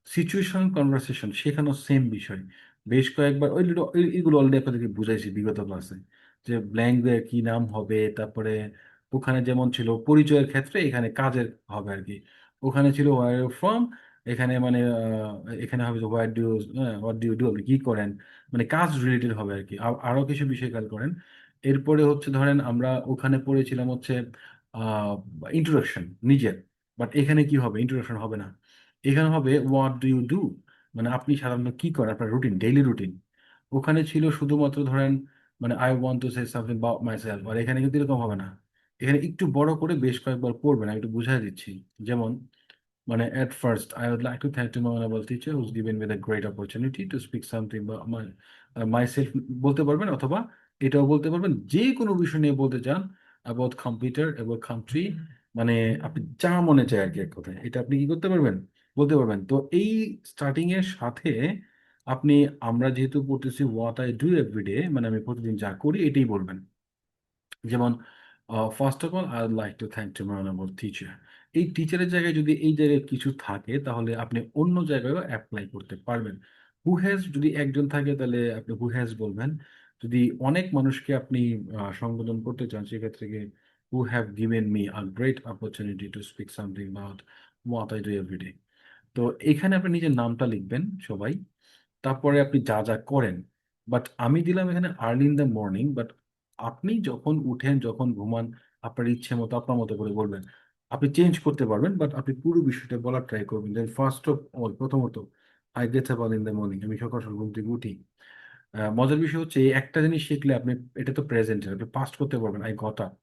সিচুয়েশন কনভারসেশন সেখানেও সেম বিষয়, বেশ কয়েকবার এইগুলো অলরেডি আপনাদেরকে বুঝাইছি বিগত ক্লাসে, যে ব্ল্যাঙ্ক দিয়ে কি নাম হবে, তারপরে ওখানে যেমন ছিল পরিচয়ের ক্ষেত্রে, এখানে কাজের হবে আর কি। ওখানে ছিল ওয়ার ইউ ফ্রম, এখানে মানে এখানে হবে what do, what do you do, আপনি কি করেন, মানে কাজ রিলেটেড হবে আর কি। আরো কিছু বিষয় খেয়াল করেন। এরপরে হচ্ছে ধরেন আমরা ওখানে পড়েছিলাম হচ্ছে ইন্ট্রোডাকশন নিজের, বাট এখানে কি হবে, ইন্ট্রোডাকশন হবে না, এখানে হবে হোয়াট ডু ইউ ডু, মানে আপনি সাধারণত কি করেন, আপনার রুটিন, ডেইলি রুটিন। ওখানে ছিল শুধুমাত্র ধরেন মানে I want to say something about myself, আর এখানে কিন্তু এরকম হবে না। এখানে একটু বড় করে বেশ কয়েকবার পড়বেন, আমি একটু বুঝাই দিচ্ছি। যেমন মানে at first I would like to thank to my honorable teacher who's given me the great opportunity to speak something about myself বলতে পারবেন, অথবা এটাও বলতে পারবেন, যে কোনো বিষয় নিয়ে বলতে চান, about computer, about country, মানে আপনি যা মনে চায় আর কি, এক কথায় এটা আপনি কি করতে পারবেন, বলতে পারবেন। তো এই স্টার্টিং এর সাথে আপনি, আমরা যেহেতু পড়তেছি হোয়াট আই ডু এভরিডে, মানে আমি প্রতিদিন যা করি এটাই বলবেন। যেমন first of all I like to thank to my honourable teacher, এই টিচারের জায়গায় যদি এই জায়গায় কিছু থাকে তাহলে আপনি অন্য জায়গায়ও অ্যাপ্লাই করতে পারবেন। হু হ্যাজ যদি একজন থাকে তাহলে আপনি হু হ্যাজ বলবেন। যদি অনেক মানুষকে আপনি সম্বোধন করতে চান, সেক্ষেত্রে কি who have given me a great opportunity to speak something about what I do every day. তো এখানে আপনি নিজের নামটা লিখবেন সবাই, তারপরে আপনি যা যা করেন। বাট আমি দিলাম এখানে early in the morning, but আপনি যখন উঠেন, যখন ঘুমান, আপনার ইচ্ছে মতো আপনার মতো করে বলবেন। আপনি চেঞ্জ করতে পারবেন, বাট আপনি পুরো বিষয়টা বলার ট্রাই করবেন। দেন ফার্স্ট অফ অল, প্রথমত I get up early in the morning, আমি সকাল সকাল ঘুম থেকে উঠি। মজার বিষয় হচ্ছে এই একটা জিনিস শিখলে আপনি, এটা তো প্রেজেন্ট, আপনি পাস্ট করতে পারবেন আই গট আপ,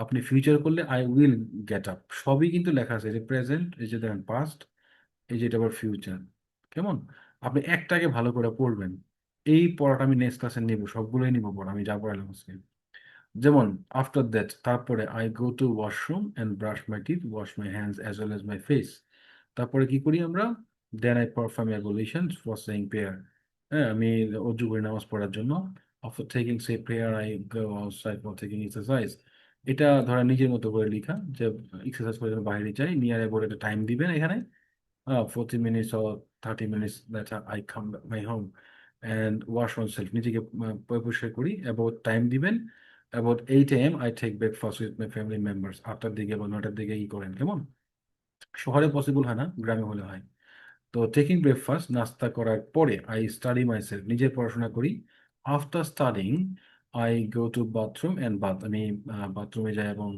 আপনি ফিউচার করলে আই উইল গেট আপ, সবই কিন্তু লেখা আছে, এই যে প্রেজেন্ট, এই যে দেখেন পাস্ট, এই যেটা আবার ফিউচার। কেমন, আপনি একটাকে ভালো করে পড়বেন। এই পড়াটা আমি নেক্সট ক্লাসে নিব, সবগুলোই নিব পড়া, আমি যা পড়ালাম আজকে। যেমন আফটার দ্যাট, তারপরে I go to washroom and brush my teeth, wash my hands as well as my face. তারপরে কি করি আমরা, then I perform ablution for saying prayer. হ্যাঁ, আমি অজু করি নামাজ পড়ার জন্য। After taking the prayer I go outside for taking exercise. এটা ধরেন নিজের মতো করে লেখা, যে এক্সারসাইজ করার জন্য বাইরে যাই, নিয়ার অ্যাবাউট একটা টাইম দিবেন এখানে, 40 minutes or 30 minutes later I come back my home and wash myself, নিজেকে পরিষ্কার করি, about টাইম দিবেন, about 8 a.m. I take breakfast with my family members, 8টার দিকে বা 9টার দিকে ই করেন কেমন। শহরে পসিবল হয় না, গ্রামে হলে হয়। তো টেকিং ব্রেকফাস্ট, নাস্তা করার পরে আই স্টাডি মাইসেলফ, নিজের পড়াশোনা করি। After studying I go to bathroom and bath, আমি বাথরুমে যাই এবং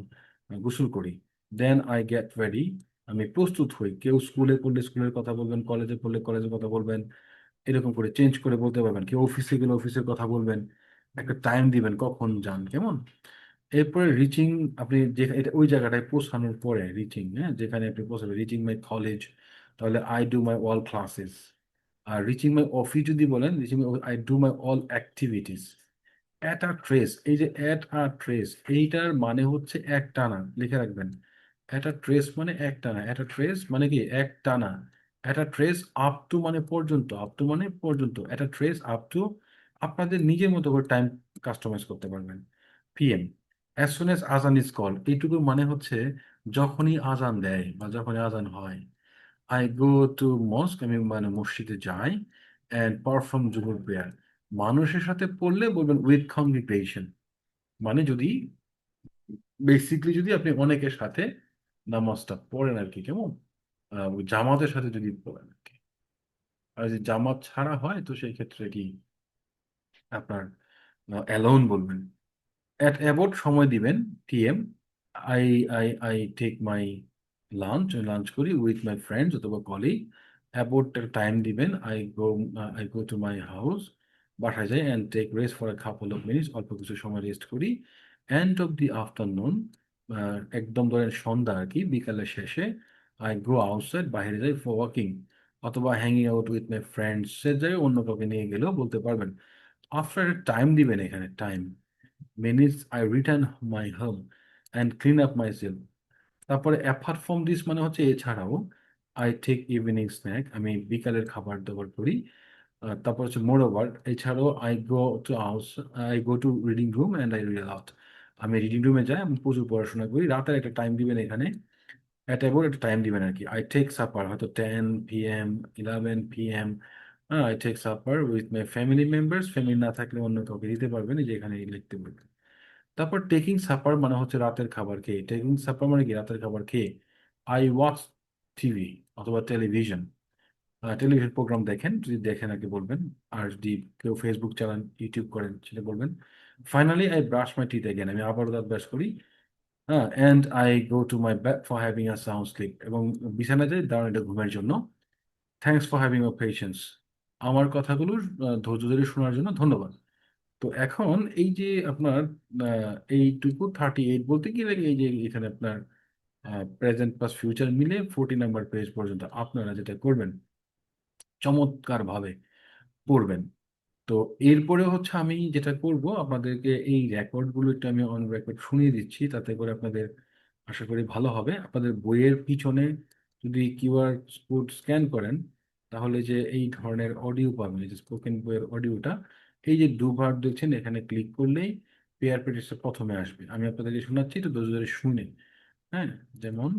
গোসল করি। দেন আই গেট রেডি, আমি প্রস্তুত হই। কেউ স্কুলে পড়লে স্কুলের কথা বলবেন, কলেজে পড়লে কলেজের কথা বলবেন, এরকম করে চেঞ্জ করে বলতে পারবেন। কেউ অফিসে গেলে অফিসের কথা বলবেন, একটা টাইম দিবেন কখন যান কেমন। এরপরে রিচিং, আপনি যে এটা ওই জায়গাটায় পৌঁছানোর পরে রিচিং, হ্যাঁ, যেখানে আপনি পৌঁছাবেন, রিচিং মাই কলেজ, তাহলে I do my all classes. আর রিচিং মাই অফিস যদি বলেন, reaching I do my all activities. At a trace, এই যে অ্যাট আ ট্রেস, এইটার মানে হচ্ছে এক টানা, লিখে রাখবেন। অ্যাট আ ট্রেস মানে এক টানা, অ্যাট আ ট্রেস মানে কি এক টানা। At a trace up to মানে পর্যন্ত, আপ টু মানে পর্যন্ত, at a trace up to, আপনাদের নিজের মতো করে টাইম কাস্টমাইজ করতে পারবেন। পিএম, অ্যাজ সুন অ্যাজ আজান ইজ কল, এইটুকু মানে হচ্ছে যখনই আজান দেয় বা যখনই আজান হয়। আই গো টু মস্ক, আমি মানে মসজিদে যাই, অ্যান্ড পারফর্ম জুহুর প্রেয়ার। মানুষের সাথে পড়লে বলবেন উইথ কংগ্রিগেশন, মানে যদি বেসিকলি যদি আপনি অনেকের সাথে নামাজটা পড়েন আর কি কেমন, জামাতের সাথে যদি পড়েন আর কি। আর যদি জামাত ছাড়া হয় তো সেই ক্ষেত্রে কি আপনার অ্যালোন বলবেন। অ্যাট অ্যাবাউট সময় দিবেন PM, I I take my lunch করি উইথ মাই ফ্রেন্ডস অথবা কলিগ। অ্যাবাউট টাইম দিবেন, I go to my house, বাসায় যাই and take rest for a couple of minutes, অল্প কিছু সময় রেস্ট করি। এন্ড অফ দি আফটারনুন, একদম ধরেন সন্ধ্যা আর কি, বিকালের শেষে আই গো আউটসাইড, বাইরে যাই ফর ওয়াকিং অথবা hanging out with my friends, সে যাই অন্য কাউকে নিয়ে গেলেও বলতে পারবেন। আফটার টাইম দিবেন এখানে, time minutes I return my home and clean up myself। তারপরে অ্যাপার্ট ফ্রম দিস মানে হচ্ছে এছাড়াও আই টেক ইভিনিং স্ন্যাক, আমি বিকালের খাবার দাবার করি। তারপর হচ্ছে মোর ওভার, এছাড়াও I go to reading room and I read aloud, আমি রিডিং রুমে যাই, আমি প্রচুর পড়াশোনা করি। রাতের একটা টাইম দিবেন এখানে, একটা অ্যাবাউট একটা টাইম দিবেন আর কি। আই টেক সাপার, হয়তো 10 PM, 11 PM। হ্যাঁ, I take supper with my family members, family না থাকলে অন্য কাউকে দিতে পারবেন, এই যে এখানে লিখতে পারবেন। তারপর টেকিং সাপার মানে হচ্ছে রাতের খাবার খেয়ে, টেকিং সাপার মানে কি রাতের খাবার খেয়ে। আই ওয়াচ TV অথবা টেলিভিশন, টেলিভিশন প্রোগ্রাম দেখেন, যদি দেখেন আর কি বলবেন। আর যদি কেউ ফেসবুক চালান, ইউটিউব করেন, সেটা বলবেন। Finally I brush my teeth again, আমি আবারও দাঁত ব্রাশ করি। হ্যাঁ, and I go to my bed for having a sound sleep, এবং বিছানায় যাই দাঁড়ান এটা ঘুমের জন্য। Thanks for having a patience, আমার কথাগুলো ধৈর্য ধরে শোনার জন্য ধন্যবাদ। তো এখন এই যে আপনার এইটুকু 38 বলতে গেলে এই যে এখানে আপনার প্রেজেন্ট প্লাস ফিউচার মিলে 40 নাম্বার পেজ পর্যন্ত আপনারা যেটা করবেন চমৎকার ভাবে পড়বেন। তো এরপরে হচ্ছে আমি যেটা করব, আপনাদেরকে এই রেকর্ডগুলো একটু আমি অন রেকর্ড শুনিয়ে দিচ্ছি, তাতে করে আপনাদের আশা করি ভালো হবে। আপনাদের বইয়ের পিছনে যদি কিউআর কোড স্ক্যান করেন, তাহলে যে এই ধরনের অডিও পাবেন, এই যে স্পোকেন বইয়ের অডিওটা, এই যে দুবার দেখছেন এখানে ক্লিক করলেই পেয়ার প্র্যাকটিসটা প্রথমে আসবে। আমি আপনাদেরকে শোনাচ্ছি, তো ধৈর্য ধরে শুনে। হ্যাঁ, যেমন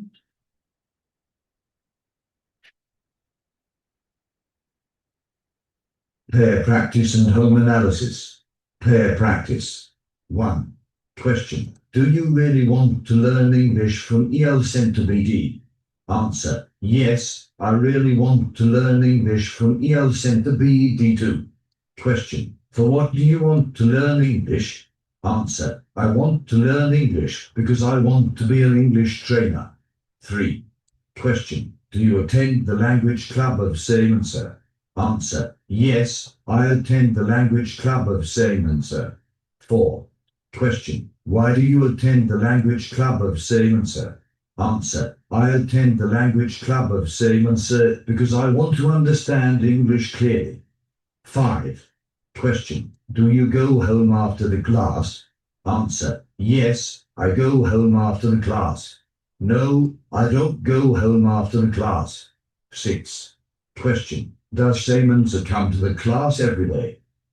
Pair practice and home analysis. Pair practice. 1. Question. Do you really want to learn English from EL Centre BD? Answer. Yes, I really want to learn English from EL Centre BD2. Question. For what do you want to learn English? Answer. I want to learn English because I want to be an English trainer. 3. Question. Do you attend the language club of Sir? Answer. Yes, I attend the language club of Sir. 4. Question. Why do you attend the language club of Sir? Answer. I attend the language club of Sir because I want to understand English clearly. 5. Question. Do you go home after the class? Answer. Yes, I go home after the class. No, I don't go home after the class. 6. Question. Does Seymour come to the class every day?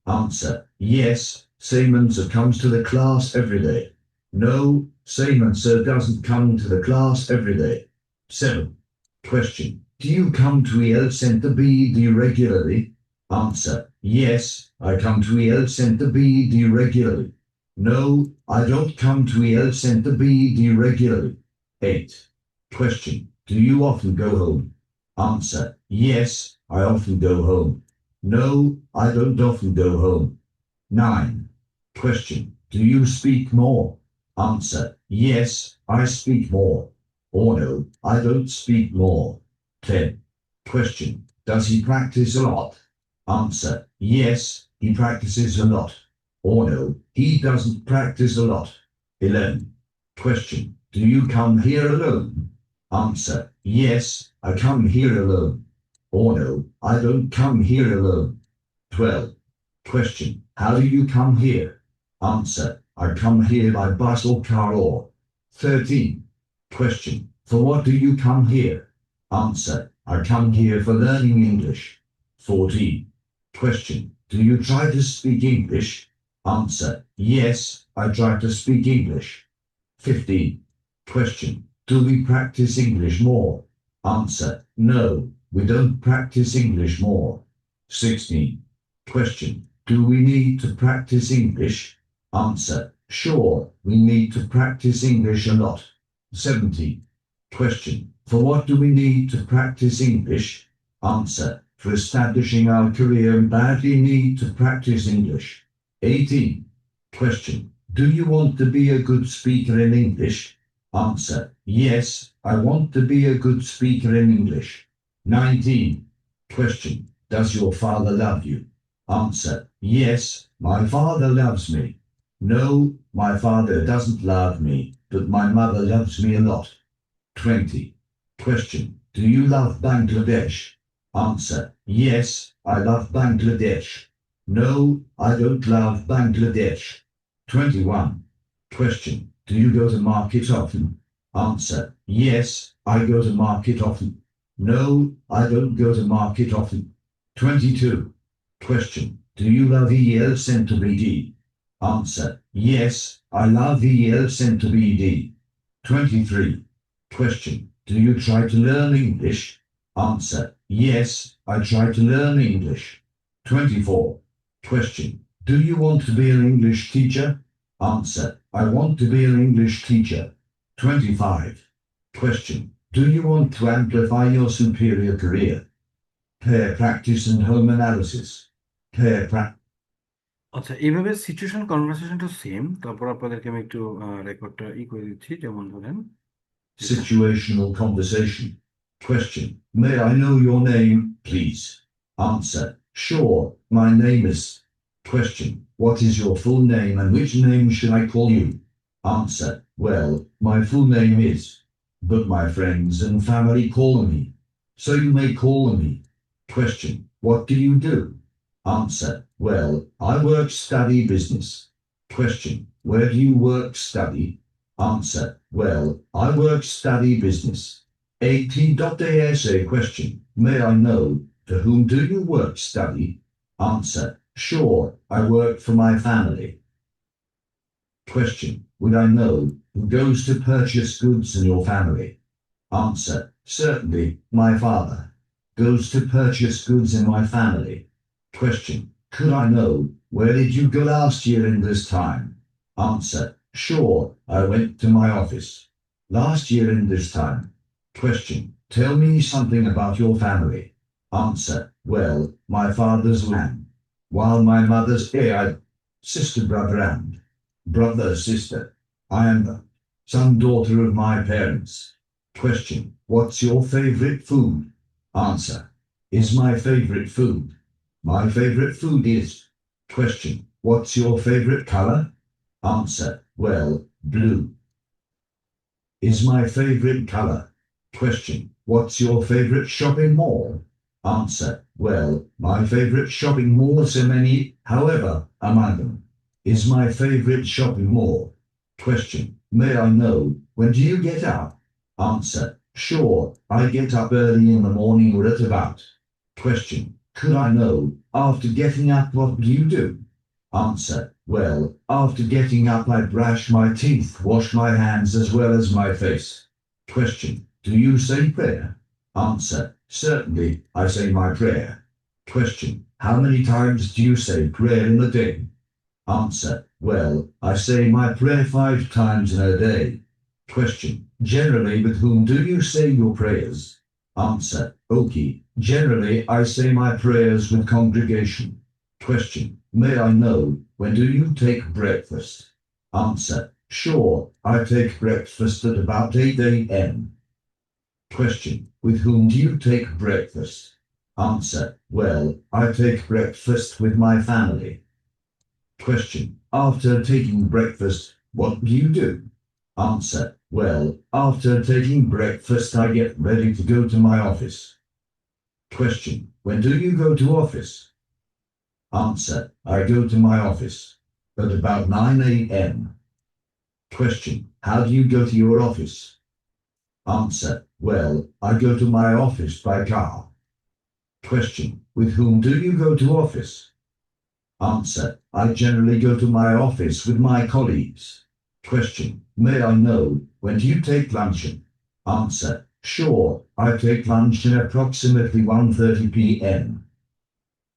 Answer. Yes, Seymour comes to the class every day. No, Seymour doesn't come to the class every day. 7. Question. Do you come to EL Centre BD regularly? Answer. Yes, I come to EL Centre BD regularly. No, I don't come to EL Centre BD regularly. 8. Question. Do you often go home? Answer. Yes, I often go home. No, I don't often go home. 9. Question. Do you speak more? Answer. Yes, I speak more. Or no, I don't speak more. 10. Question. Does he practice a lot? Answer. Yes, he practices a lot. Or no, he doesn't practice a lot. 11. Question. Do you come here alone? Answer. Yes, I come here alone. Or no, I don't come here alone. 12. Question. How do you come here? Answer. I come here by bus or car or. 13. Question. For what do you come here? Answer. I come here for learning English. 14. Question. Do you try to speak English? Answer. Yes, I try to speak English. 15. Question. Do we practice English more? Answer. No, we don't practice English more. 16. Question. Do we need to practice English? Answer. Sure, we need to practice English a lot. 17. Question. For what do we need to practice English? Answer. for establishing our career and badly need to practice English. 18. Question. Do you want to be a good speaker in English? Answer. Yes, I want to be a good speaker in English. 19. Question. Does your father love you? Answer. Yes, my father loves me. No, my father doesn't love me, but my mother loves me a lot. 20. Question. Do you love Bangladesh? Answer. Yes, I love Bangladesh. No, I don't love Bangladesh. 21. Question. Do you go to market often? Answer. Yes, I go to market often. No, I don't go to market often. 22. Question. Do you love EL Centibidi? Answer. Yes, I love EL Centibidi. 23. Question. Do you try to learn English? Answer. Yes, I try to learn English. 24. Question. Do you want to be an English teacher? Answer. I want to be an English teacher. 25. Question. Do you want to amplify your superior career? Pair practice and home analysis. Pair practice. আচ্ছা, এইভাবে situation কনভারসেশনটা same. তারপর আপনাদেরকে আমি একটু রেকর্ডটা করে দিচ্ছি। যেমন ধরেন Situational conversation. Question. May I know your name, please? Answer. Sure, my name is. Question. What is your full name and which name should I call you? Answer. Well, my full name is. But my friends and family call me. So you may call me. Question. What do you do? Answer. Well, I work study business. Question. Where do you work study? Answer. Well, I work study business. AT.ASA question. May I know, to whom do you work study? Answer. Sure, I work for my family. Question. Would I know who goes to purchase goods in your family? Answer. Certainly, my father goes to purchase goods in my family. Question. Could I know, where did you go last year in this time? Answer. Sure, I went to my office last year in this time. Question. Tell me something about your family. Answer. Well, my father's lamb, while my mother's aired, sister, brother, and brother, sister. I am the son, daughter of my parents. Question. What's your favorite food? Answer. Is my favorite food. My favorite food is. Question. What's your favorite color? Answer. Well, blue is my favorite color. Question. What's your favorite shopping mall? Answer. Well, my favorite shopping mall, so many, however, among them, is my favorite shopping mall. Question. May I know, when do you get up? Answer. Sure, I get up early in the morning or at about. Question. Could I know, after getting up, what do you do? Answer. Well, after getting up, I brush my teeth, wash my hands as well as my face. Question. Do you say prayer? Answer. Certainly, I say my prayer. Question. How many times do you say prayer in a day? Answer. Well, I say my prayer 5 times in a day. Question. Generally, with whom do you say your prayers? Answer. Okay. Generally, I say my prayers with congregation. Question. May I know, when do you take breakfast? Answer. Sure, I take breakfast at about 8 a.m. Question. With whom do you take breakfast? Answer. Well, I take breakfast with my family. Question. After taking breakfast, what do you do? Answer. Well, after taking breakfast, I get ready to go to my office. Question. When do you go to office? Answer. I go to my office at about 9 a.m. Question. How do you go to your office? Answer. Well, I go to my office by car. Question. With whom do you go to office? Answer. I generally go to my office with my colleagues. Question. May I know, when do you take luncheon? Answer. Sure, I take luncheon approximately 1:30 p.m.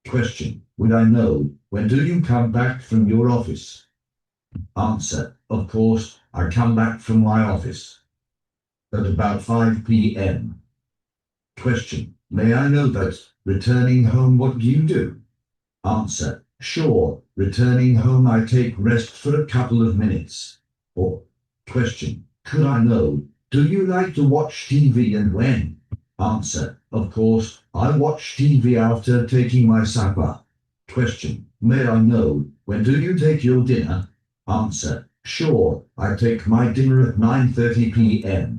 Question. Would I know, when do you come back from your office? Answer. Of course, I come back from my office at about 5 p.m. Question. May I know that returning home, what do you do? Answer, sure, returning home, I take rest for a couple of minutes. Or question, could I know, do you like to watch TV and when? Answer, of course, I watch TV after taking my supper. Question, may I know, when do you take your dinner? Answer, sure, I take my dinner at 9:30 p.m.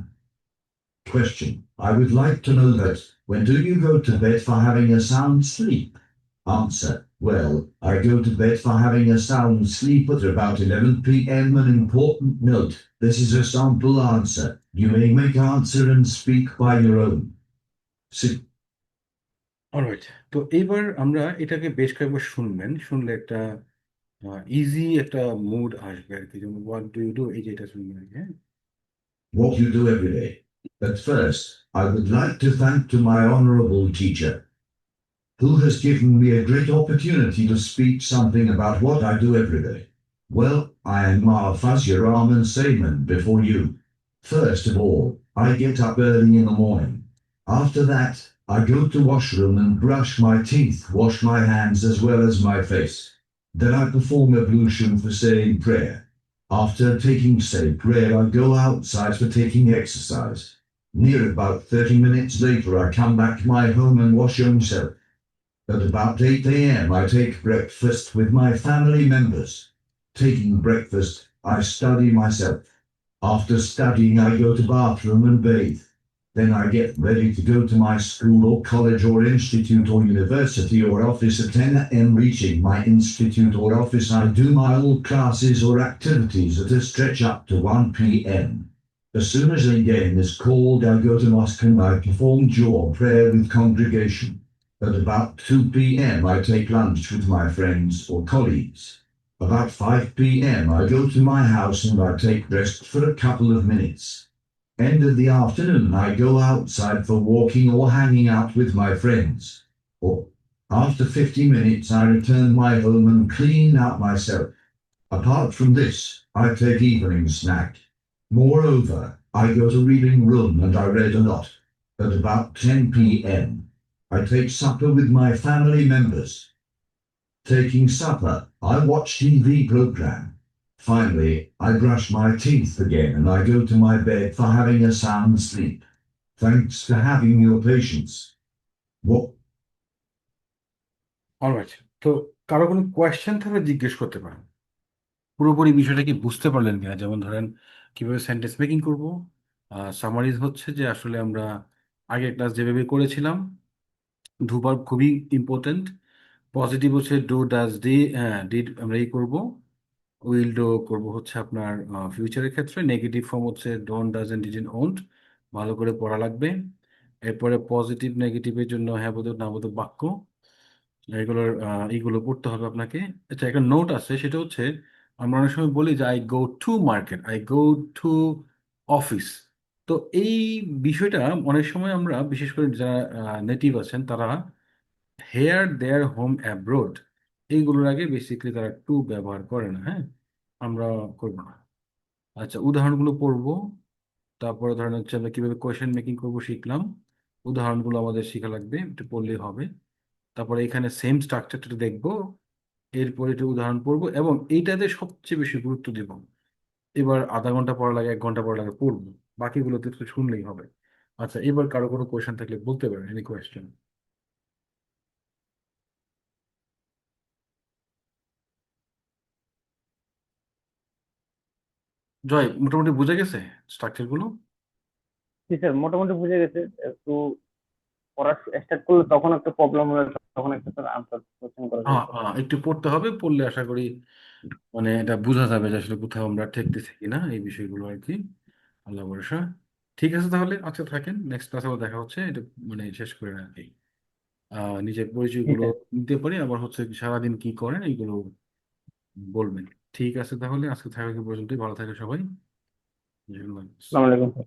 Question, I would like to know that, when do you go to bed for having a sound sleep? Answer, well, I go to bed for having a sound sleep at about 11 p.m. An important note, this is a sample answer. You may make answer and speak by your own. Si- alright, তো এইবার আমরা এটাকে বেশ কয়েকবার শুনবেন, শুনলে একটা easy একটা মুড আসবে আর কি। যেমন হোয়াট ডু ইউ ডু, এই যে এটা শুনবেন আর কি, হ্যাঁ। What you do every day. At first, I would like to thank to my honorable teacher, who has given me a great opportunity to speak something about what I do every day. Well, I am Fazia Rahman Sayman before you. First of all, I get up early in the morning. After that, I go to washroom and brush my teeth, wash my hands as well as my face. Then I perform ablution for saying prayer. After taking say prayer, I go outside for taking exercise. Near about 30 minutes later, I come back to my home and wash myself. At about 8 a.m., I take breakfast with my family members. Taking breakfast, I study myself. After studying, I go to bathroom and bathe. Then I get ready to go to my school or college or institute or university or office at 10 a.m. Reaching my institute or office, I do my all classes or activities that stretch up to 1 p.m. As soon as the game is called, I go to mosque and I perform Juma prayer with congregation. At about 2 p.m., I take lunch with my friends or colleagues. About 5 p.m., I go to my house and I take rest for a couple of minutes. End of the afternoon, I go outside for walking or hanging out with my friends. Or after 50 minutes, I return my home and clean out myself. Apart from this, I take evening snack. Moreover, I go to reading room and I read a lot. At about 10 p.m., I take supper with my family members. Taking supper, I watch TV program. Finally, I brush my teeth again and I go to my bed for having a sound sleep. Thanks for having your patience. What? Alright, তো কারো কোনো question থাকলে জিজ্ঞেস করতে পারেন। পুরোপুরি বিষয়টা কি বুঝতে পারলেন কিনা? যেমন ধরেন কিভাবে সেন্টেন্স মেকিং করব। সামারিজ হচ্ছে যে আসলে আমরা আগের ক্লাস যেভাবে করেছিলাম, দুবার খুবই ইম্পর্টেন্ট। পজিটিভ হচ্ছে ডু ডাজ ডি, হ্যাঁ ডিড আমরা এই করবো, উইল ডু করবো হচ্ছে আপনার ফিউচারের ক্ষেত্রে। নেগেটিভ ফর্ম হচ্ছে ডোন্ট ডাজেন্ট ডিডন্ট ওন্ট, ভালো করে পড়া লাগবে। এরপরে পজিটিভ নেগেটিভের জন্য হ্যাঁ বোধক না বোধক বাক্য, এইগুলো পড়তে হবে আপনাকে। আচ্ছা, একটা নোট আছে, সেটা হচ্ছে আমরা অনেক সময় বলি যে I go to market, I go to office. তো এই বিষয়টা অনেক সময় আমরা, বিশেষ করে যারা নেটিভ আছেন, তারা হেয়ার দেয়ার হোম অ্যাব্রোড এইগুলোর আগে বেসিক্যালি তারা টু ব্যবহার করে না, হ্যাঁ। আমরা করবো না। আচ্ছা, উদাহরণগুলো পড়বো। তারপরে ধরেন হচ্ছে আমরা কিভাবে কোয়েশ্চেন মেকিং করবো শিখলাম। উদাহরণগুলো আমাদের শেখা লাগবে, একটু পড়লেই হবে। তারপরে এখানে সেম স্ট্রাকচারটা দেখবো, এরপরে একটু উদাহরণ পড়বো এবং এইটাতে সবচেয়ে বেশি গুরুত্ব দিব। এবার আধা ঘন্টা পড়া লাগে, 1 ঘন্টা পড়া লাগে, পড়বো। বাকিগুলোতে তো শুনলেই হবে। আচ্ছা, এবার কারো কোনো কোয়েশ্চেন থাকলে বলতে পারেন, এনি কোয়েশ্চেন। জয়, মোটামুটি বুঝে গেছে স্ট্রাকচার গুলো? জি স্যার, মোটামুটি বুঝে গেছে। একটু পড়া স্টার্ট করলে তখন একটা প্রবলেম হলে তখন একটা স্যার আনসার কোশ্চেন করা যাবে হ্যাঁ স্যার। হ্যাঁ, একটু পড়তে হবে, পড়লে আশা করি মানে এটা বোঝা যাবে যে আসলে কোথাও আমরা ঠেকতেছি কিনা, এই বিষয়গুলো আর কি। আল্লাহ ভরসা। ঠিক আছে তাহলে, আচ্ছা থাকেন, নেক্সট ক্লাসে আবার দেখা হচ্ছে। এটা মানে শেষ করে আর কি নিজের জি পরিচয়গুলো স্যার। নিতে পারি, আবার হচ্ছে কি সারাদিন কি করেন এইগুলো বলবেন। ঠিক আছে তাহলে, আজকে থাকা কি পর্যন্তই, ভালো থাকে সবাই। আসসালামু আলাইকুম স্যার।